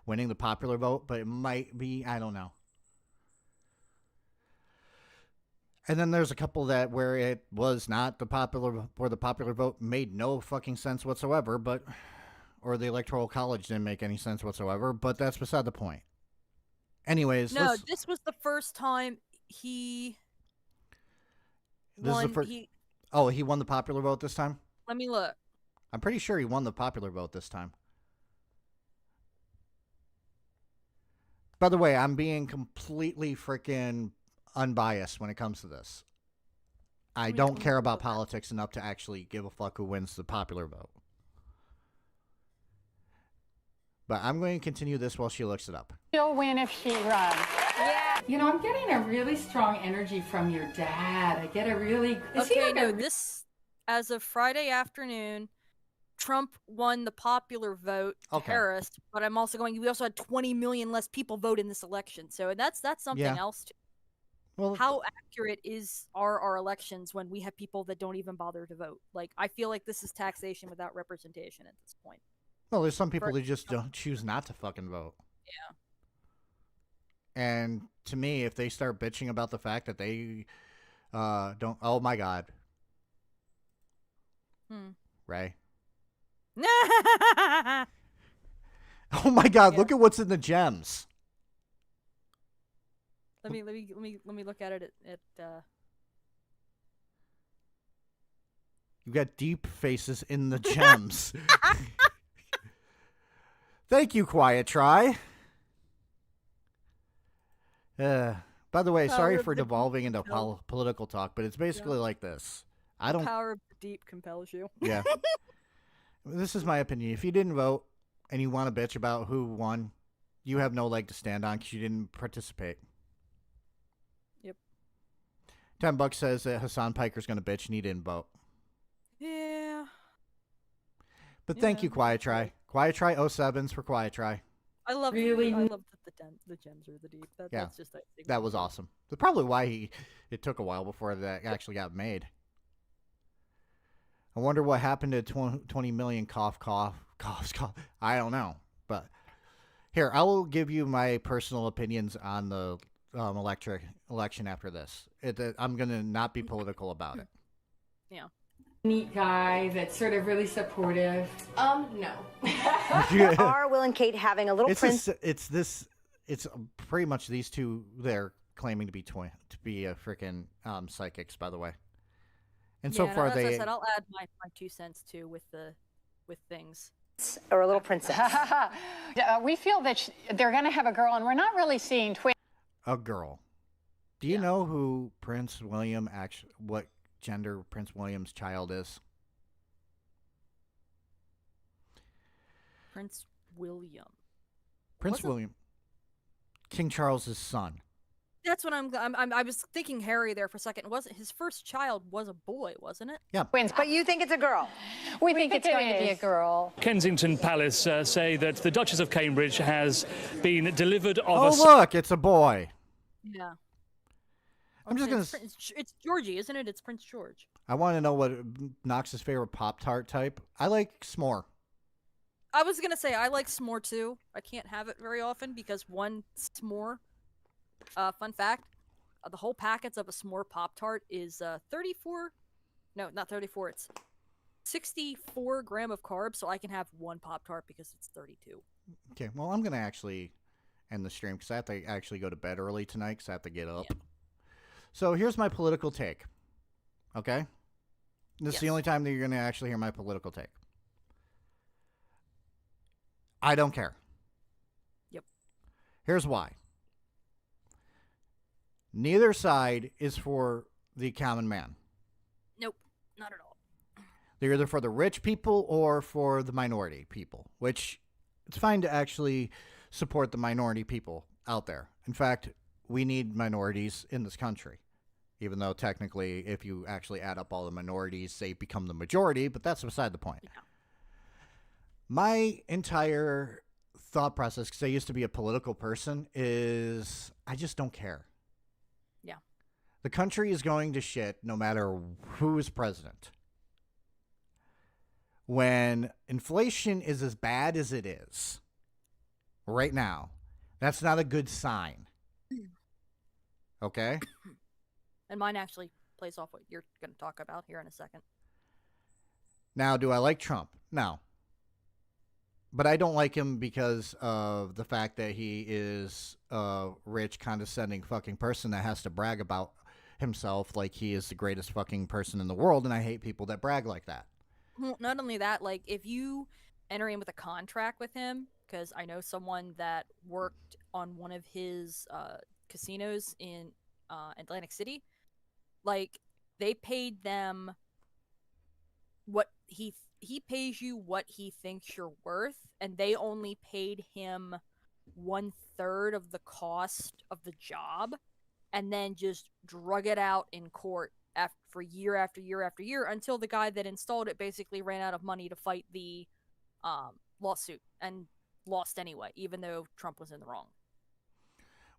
winning the popular vote, but it might be, I don't know. And then there's a couple where it was not where the popular vote made no fucking sense whatsoever, or the electoral college didn't make any sense whatsoever, but that's beside the point. Anyways. No, this was the first time he won. He won the popular vote this time? Let me look. I'm pretty sure he won the popular vote this time. By the way, I'm being completely freaking unbiased when it comes to this. I don't care about politics enough to actually give a fuck who wins the popular vote. But I'm going to continue this while she looks it up. She'll win if she runs. Yeah. I'm getting a really strong energy from your dad. I get a really... This, as of Friday afternoon, Trump won the popular vote to Harris, but I'm also we also had 20 million less people vote in this election. So that's something else too. Well, how accurate are our elections when we have people that don't even bother to vote? Like, I feel like this is taxation without representation at this point. Well, there's some people who just don't choose not to fucking vote. Yeah. And to me, if they start bitching about the fact that they don't, oh my God. Ray. Oh my God! Look at what's in the gems. Let me look at it at You got deep faces in the gems. Thank you, Quiet Try. By the way, sorry for devolving into political talk, but it's basically like this. I don't. Power of the deep compels you. Yeah. This is my opinion. If you didn't vote and you want to bitch about who won, you have no leg to stand on because you didn't participate. Yep. $10 says that Hassan Piker's going to bitch and he didn't vote. Yeah. But thank you, Quiet Try. Quiet Try 07s for Quiet Try. I love that the gems are the deep. That's just that was awesome. That's probably why it took a while before that actually got made. I wonder what happened to 20 million cough. I don't know. But here, I will give you my personal opinions on the election after this. I'm going to not be political about it. Yeah. Neat guy that's sort of really supportive. No. Are Will and Kate having a little prince? It's pretty much these two. They're claiming to be freaking psychics, by the way. And so far, as I said, I'll add my 2 cents too with things. Or a little princess. We feel that they're going to have a girl, and we're not really seeing twins. A girl. Do you know who Prince William what gender Prince William's child is? Prince William. Prince William. King Charles's son. That's what I was thinking Harry there for a second. Wasn't his first child was a boy, wasn't it? Yeah. Twins, but you think it's a girl? We think it's going to be a girl. Kensington Palace say that the Duchess of Cambridge has been delivered of Oh, look, it's a boy. Yeah. I'm just going to... It's Georgie, isn't it? It's Prince George. I want to know what Knox's favorite Pop-Tart type. I like s'more. I was going to say, I like s'more too. I can't have it very often because one s'more... fun fact, the whole packets of a s'more Pop-Tart is 34... No, not 34. It's 64 gram of carbs, so I can have one Pop-Tart because it's 32. Okay, well, I'm going to actually end the stream because I have to actually go to bed early tonight because I have to get up. Yeah. So here's my political take, okay? This is the only time that you're going to actually hear my political take. I don't care. Yep. Here's why. Neither side is for the common man. Nope, not at all. They're either for the rich people or for the minority people, which it's fine to actually support the minority people out there. In fact, we need minorities in this country, even though technically if you actually add up all the minorities, they become the majority, but that's beside the point. Yeah. My entire thought process, because I used to be a political person, is I just don't care. Yeah. The country is going to shit no matter who is president. When inflation is as bad as it is right now, that's not a good sign. Okay? And mine actually plays off what you're going to talk about here in a second. Now, do I like Trump? No. But I don't like him because of the fact that he is a rich, condescending fucking person that has to brag about himself like he is the greatest fucking person in the world, and I hate people that brag like that. Well, not only that, like, if you enter in with a contract with him, because I know someone that worked on one of his casinos in Atlantic City, like, they paid them what he pays you what he thinks you're worth, and they only paid him 1/3 of the cost of the job, and then just drug it out in court for year after year after year until the guy that installed it basically ran out of money to fight the lawsuit and lost anyway, even though Trump was in the wrong.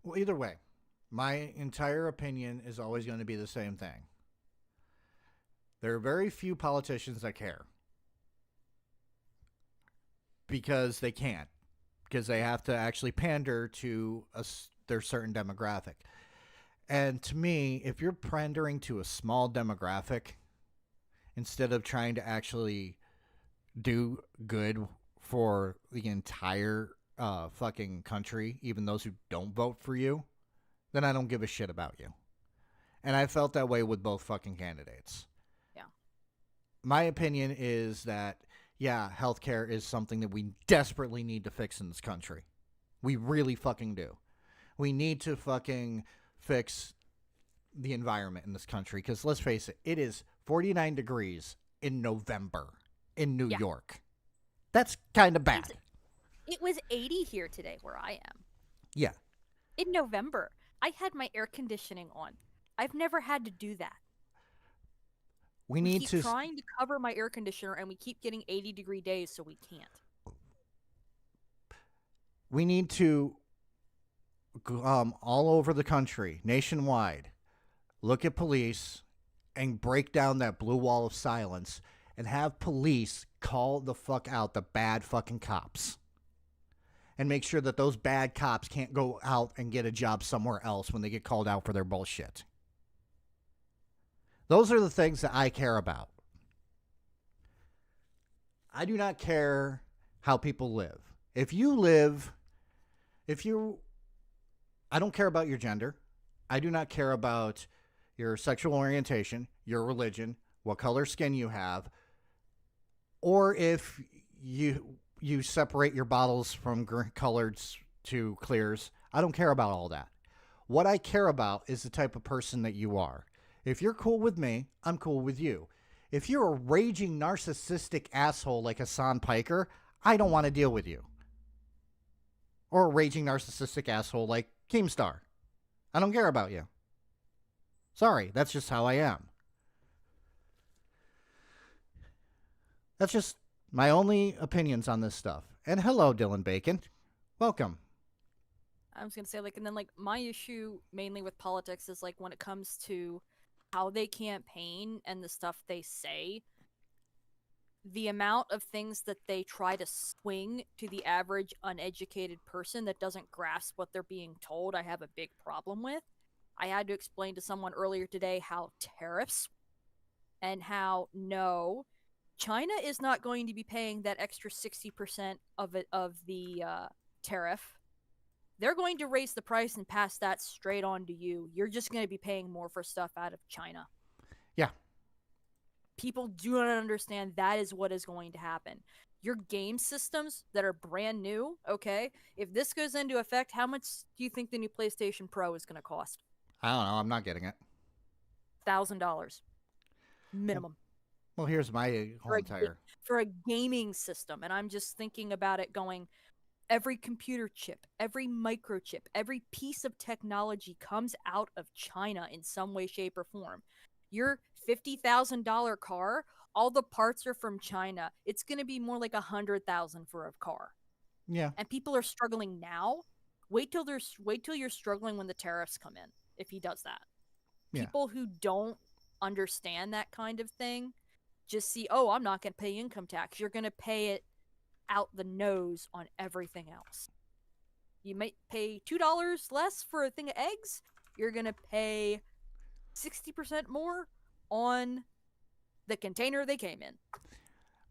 Well, either way, my entire opinion is always going to be the same thing. There are very few politicians that care. because they can't. Because they have to actually pander to their certain demographic. And to me, if you're pandering to a small demographic, instead of trying to actually do good for the entire fucking country, even those who don't vote for you, then I don't give a shit about you. And I felt that way with both fucking candidates. Yeah. My opinion is that, yeah, healthcare is something that we desperately need to fix in this country. We really fucking do. We need to fucking fix the environment in this country, because let's face it, it is 49 degrees in November in New York. That's kind of bad. It was 80 here today where I am. Yeah. In November, I had my air conditioning on. I've never had to do that. We keep trying to cover my air conditioner, and we keep getting 80-degree days, so we can't. We need to, all over the country, nationwide, look at police and break down that blue wall of silence and have police call the fuck out the bad fucking cops. And make sure that those bad cops can't go out and get a job somewhere else when they get called out for their bullshit. Those are the things that I care about. I do not care how people live. I don't care about your gender. I do not care about your sexual orientation, your religion, what color skin you have, or if you separate your bottles from coloreds to clears. I don't care about all that. What I care about is the type of person that you are. If you're cool with me, I'm cool with you. If you're a raging narcissistic asshole like Hassan Piker, I don't want to deal with you. Or a raging narcissistic asshole like Keemstar. I don't care about you. Sorry, that's just how I am. That's just my only opinions on this stuff. And hello, Dylan Bacon. Welcome. I was going to say, and then, my issue mainly with politics is, when it comes to how they campaign and the stuff they say, the amount of things that they try to swing to the average uneducated person that doesn't grasp what they're being told, I have a big problem with. I had to explain to someone earlier today how tariffs and how, no, China is not going to be paying that extra 60% of the tariff. They're going to raise the price and pass that straight on to you. You're just going to be paying more for stuff out of China. Yeah. People do not understand that is what is going to happen. Your game systems that are brand new, okay, if this goes into effect, how much do you think the new PlayStation Pro is going to cost? I don't know. I'm not getting it. $1,000. Minimum. Well, here's my whole entire... For a gaming system, and I'm just thinking about it going... Every computer chip, every microchip, every piece of technology comes out of China in some way, shape, or form. Your $50,000 car, all the parts are from China. It's going to be more like $100,000 for a car. Yeah. And people are struggling now. Wait till you're struggling when the tariffs come in, if he does that. Yeah. People who don't understand that kind of thing just see, oh, I'm not going to pay income tax. You're going to pay it out the nose on everything else. You might pay $2 less for a thing of eggs. You're gonna pay 60% more on the container they came in.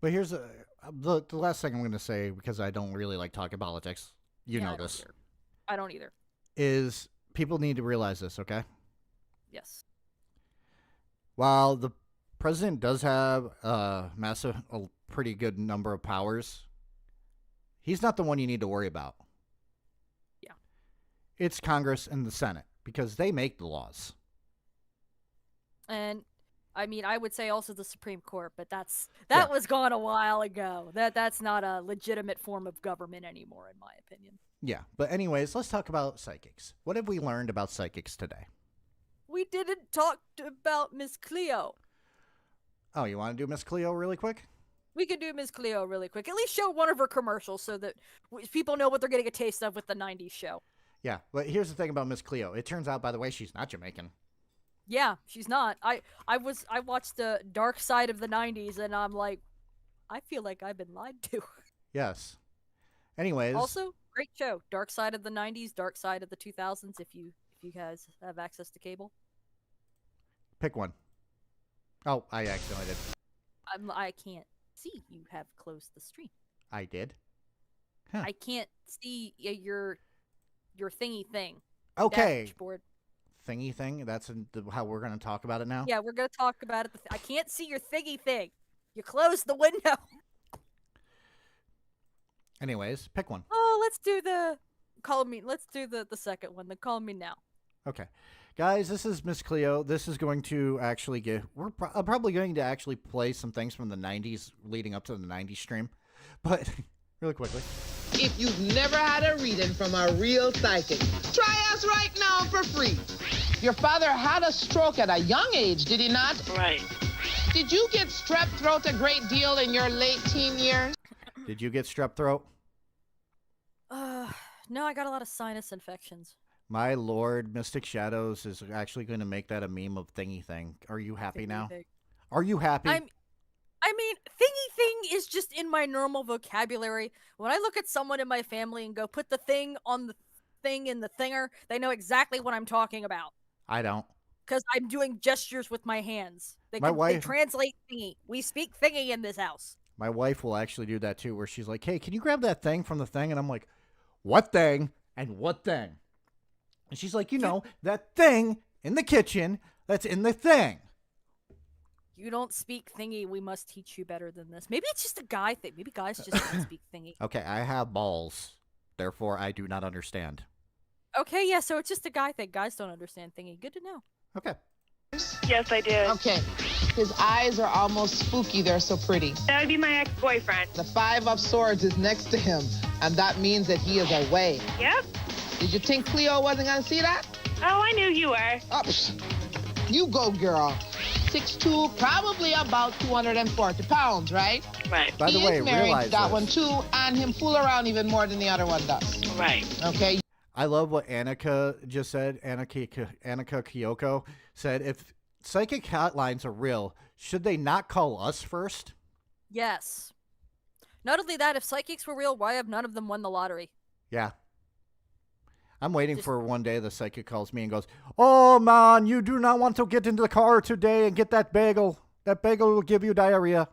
But here's the last thing I'm going to say, because I don't really like talking politics. You know this. I don't either. Is people need to realize this, okay? Yes. While the president does have a pretty good number of powers, he's not the one you need to worry about. Yeah. It's Congress and the Senate, because they make the laws. And I mean, I would say also the Supreme Court, but that was gone a while ago. That's not a legitimate form of government anymore, in my opinion. Yeah, but anyways, let's talk about psychics. What have we learned about psychics today? We didn't talk about Miss Cleo. Oh, you want to do Miss Cleo really quick? We could do Miss Cleo really quick. At least show one of her commercials so that people know what they're getting a taste of with the 90s show. Yeah, but here's the thing about Miss Cleo. It turns out, by the way, she's not Jamaican. Yeah, she's not. I watched the Dark Side of the 90s, and I'm like, I feel like I've been lied to. Yes. Anyways. Also, great show. Dark Side of the 90s, Dark Side of the 2000s, if you guys have access to cable. Pick one. Oh, I accidentally did. I can't see you have closed the stream. I did. Huh. I can't see your thingy thing. Okay. Dashboard. Thingy thing? That's how we're going to talk about it now? Yeah, we're going to talk about it. I can't see your thingy thing. You closed the window. Anyways, pick one. Oh, let's do the second one. The Call Me Now. Okay. Guys, this is Miss Cleo. This is going to actually I'm probably going to actually play some things from the 90s leading up to the 90s stream. But really quickly. If you've never had a reading from a real psychic, try us right now for free. Your father had a stroke at a young age, did he not? Right. Did you get strep throat a great deal in your late teen years? Did you get strep throat? No, I got a lot of sinus infections. My lord, Mystic Shadows is actually going to make that a meme of thingy thing. Are you happy now? Are you happy? I mean, thingy thing is just in my normal vocabulary. When I look at someone in my family and go, put the thing on the thing in the thinger, they know exactly what I'm talking about. I don't. Because I'm doing gestures with my hands. They translate thingy. We speak thingy in this house. My wife will actually do that too, where she's like, hey, can you grab that thing from the thing? And I'm like, what thing? And what thing? And she's like, that thing in the kitchen that's in the thing. You don't speak thingy. We must teach you better than this. Maybe it's just a guy thing. Maybe guys just don't speak thingy. Okay, I have balls. Therefore, I do not understand. Okay, yeah, so it's just a guy thing. Guys don't understand thingy. Good to know. Okay. Yes, I did. Okay. His eyes are almost spooky. They're so pretty. That would be my ex-boyfriend. The 5 of Swords is next to him, and that means that he is away. Yep. Did you think Cleo wasn't going to see that? Oh, I knew you were. Oh, you go, girl. 6'2", probably about 240 pounds, right? Right. By the way, is married realize to that this. one, too, and him fool around even more than the other one does. Right. Okay. I love what Annika just said. Annika Kyoko said, if psychic hotlines are real, should they not call us first? Yes. Not only that, if psychics were real, why have none of them won the lottery? Yeah. I'm waiting for one day the psychic calls me and goes, oh, man, you do not want to get into the car today and get that bagel. That bagel will give you diarrhea.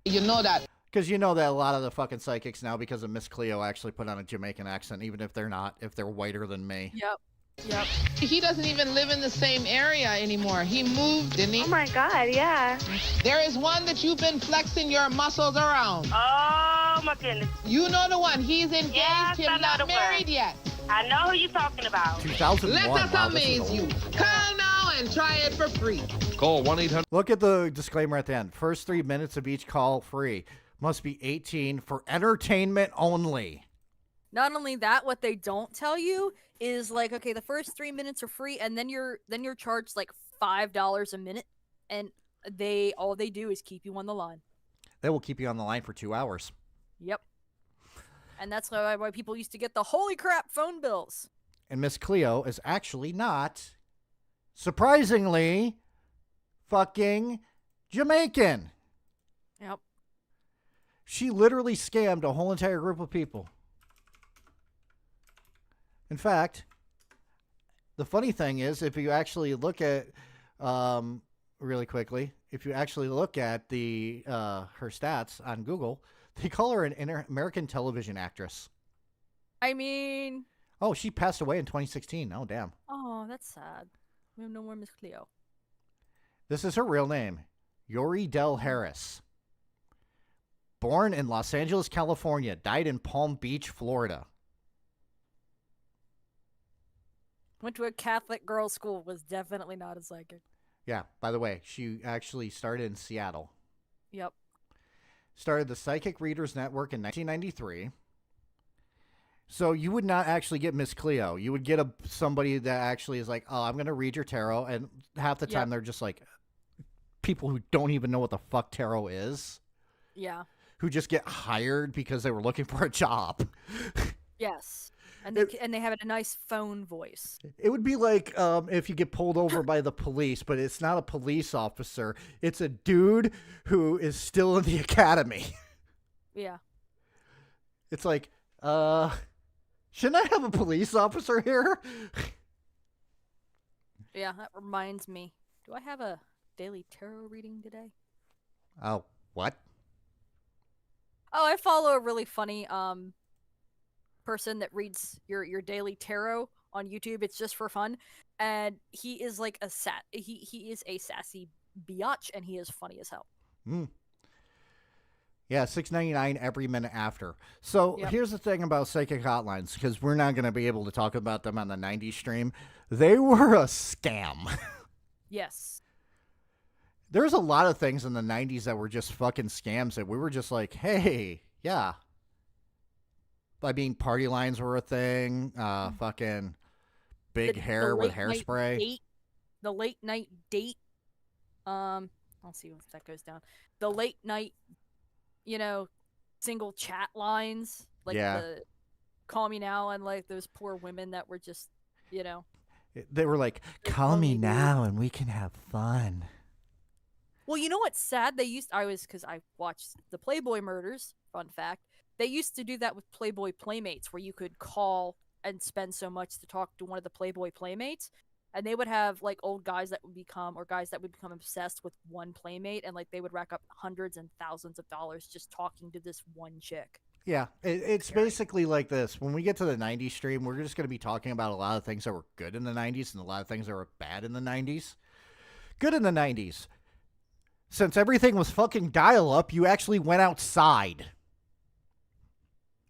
You know that. Because you know that a lot of the fucking psychics now, because of Miss Cleo, actually put on a Jamaican accent, even if they're not, if they're whiter than me. Yep. Yep. He doesn't even live in the same area anymore. He moved, didn't he? Oh, my God, yeah. There is one that you've been flexing your muscles around. Oh, my goodness. You know the one. He's engaged. Yes, him not married yet. I know who you're talking about. 2001. Let us wow, amaze you. Call now and try it for free. Call 1-800. Look at the disclaimer at the end. First 3 minutes of each call free. Must be 18 for entertainment only. Not only that, what they don't tell you is like, okay, the first 3 minutes are free, and then you're charged like $5 a minute, and all they do is keep you on the line. They will keep you on the line for 2 hours. Yep. And that's why people used to get the holy crap phone bills. And Miss Cleo is actually not, surprisingly, fucking Jamaican. Yep. She literally scammed a whole entire group of people. In fact, the funny thing is, if you actually look at, really quickly, if you actually look at the her stats on Google, they call her an American television actress. I mean... Oh, she passed away in 2016. Oh, damn. Oh, that's sad. We have no more Miss Cleo. This is her real name, Yori Del Harris. Born in Los Angeles, California. Died in Palm Beach, Florida. Went to a Catholic girls' school. Was definitely not a psychic. Yeah, by the way, she actually started in Seattle. Yep. Started the Psychic Readers Network in 1993. So you would not actually get Miss Cleo. You would get somebody that actually is like, oh, I'm going to read your tarot. And half the time they're just like people who don't even know what the fuck tarot is. Yeah. Who just get hired because they were looking for a job. Yes. And they have a nice phone voice. It would be like if you get pulled over by the police, but it's not a police officer. It's a dude who is still in the academy. Yeah. It's like, shouldn't I have a police officer here? Yeah, that reminds me. Do I have a daily tarot reading today? Oh, what? Oh, I follow a really funny person that reads your daily tarot on YouTube. It's just for fun, and he is like he is a sassy biatch, and he is funny as hell. Yeah, $6.99 every minute after. So here's the thing about psychic hotlines, because we're not going to be able to talk about them on the 90s stream. They were a scam. Yes. There's a lot of things in the 90s that were just fucking scams that we were just like, hey, yeah. I mean, party lines were a thing. Fucking big hair with hairspray. The late night date. I'll see if that goes down. The late night, single chat lines. Like the call me now, and like those poor women that were just, They were like, call me now and we can have fun. Well, you know what's sad? Because I watched the Playboy Murders, fun fact. They used to do that with Playboy Playmates, where you could call and spend so much to talk to one of the Playboy Playmates. And they would have like old guys that would become obsessed with one Playmate, and like they would rack up hundreds and thousands of dollars just talking to this one chick. Yeah, it's basically like this. When we get to the 90s stream, we're just going to be talking about a lot of things that were good in the 90s and a lot of things that were bad in the 90s. Good in the 90s. Since everything was fucking dial-up, you actually went outside.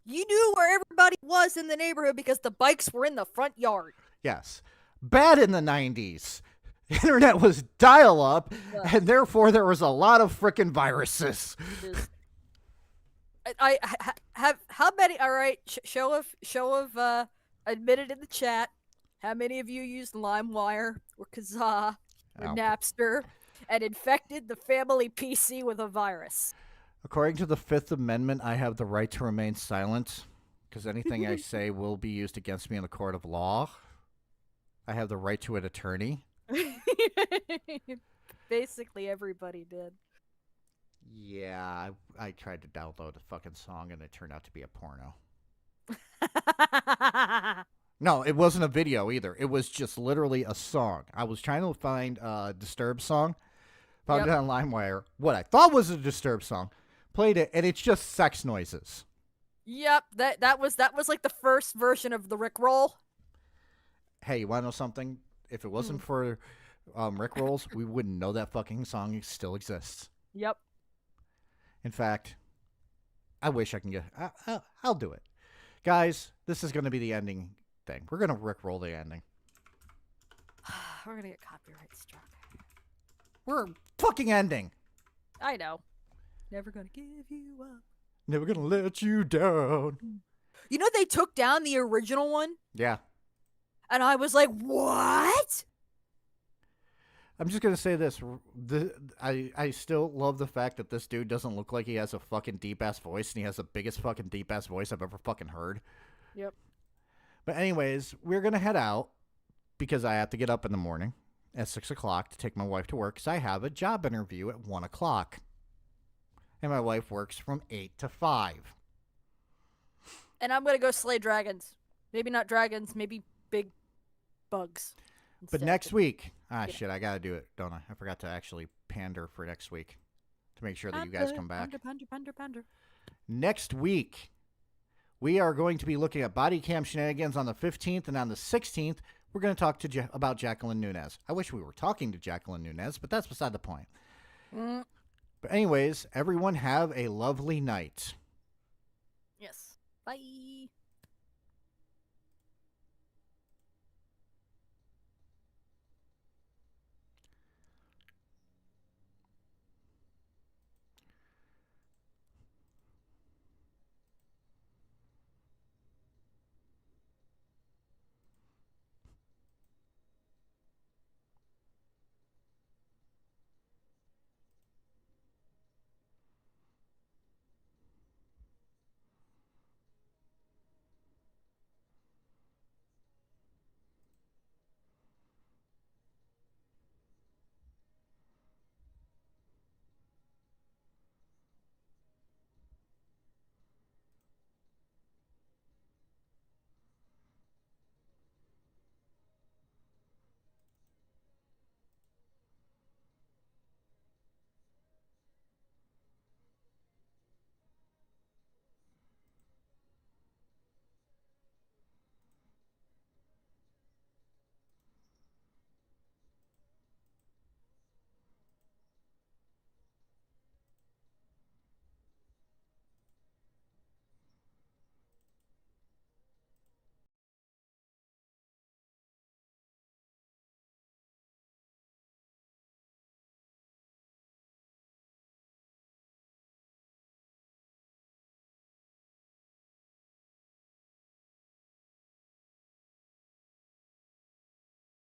You knew where everybody was in the neighborhood because the bikes were in the front yard. Yes. Bad in the 90s. Internet was dial-up, and therefore there was a lot of frickin' viruses. I have how many? All right, show of admitted in the chat. How many of you used LimeWire or Kazaa or Napster and infected the family PC with a virus? According to the Fifth Amendment, I have the right to remain silent because anything I say will be used against me in the court of law. I have the right to an attorney. Basically, everybody did. Yeah, I tried to download a fucking song and it turned out to be a porno. No, it wasn't a video either. It was just literally a song. I was trying to find a Disturbed song. Found it on LimeWire. What I thought was a Disturbed song. Played it, and it's just sex noises. Yep, that was like the first version of the Rickroll. Hey, you want to know something? If it wasn't for Rickrolls, we wouldn't know that fucking song still exists. Yep. In fact, I wish I can get... I'll do it. Guys, this is going to be the ending thing. We're going to Rickroll the ending. We're going to get copyright struck. We're fucking ending. I know. Never going to give you up. Never going to let you down. You know they took down the original one? Yeah. And I was like, what? I'm just going to say this. I still love the fact that this dude doesn't look like he has a fucking deep-ass voice, and he has the biggest fucking deep-ass voice I've ever fucking heard. Yep. But anyways, we're going to head out because I have to get up in the morning at 6 o'clock to take my wife to work because I have a job interview at 1 o'clock. And my wife works from 8 to 5. And I'm going to go slay dragons. Maybe not dragons, maybe big bugs. But next week, shit, I got to do it, don't I? I forgot to actually pander for next week to make sure that you guys come back. Pander. Next week, we are going to be looking at body cam shenanigans on the 15th, and on the 16th, we're going to talk to about Jacqueline Nunez. I wish we were talking to Jacqueline Nunez, but that's beside the point. But anyways, everyone have a lovely night. Yes. Bye.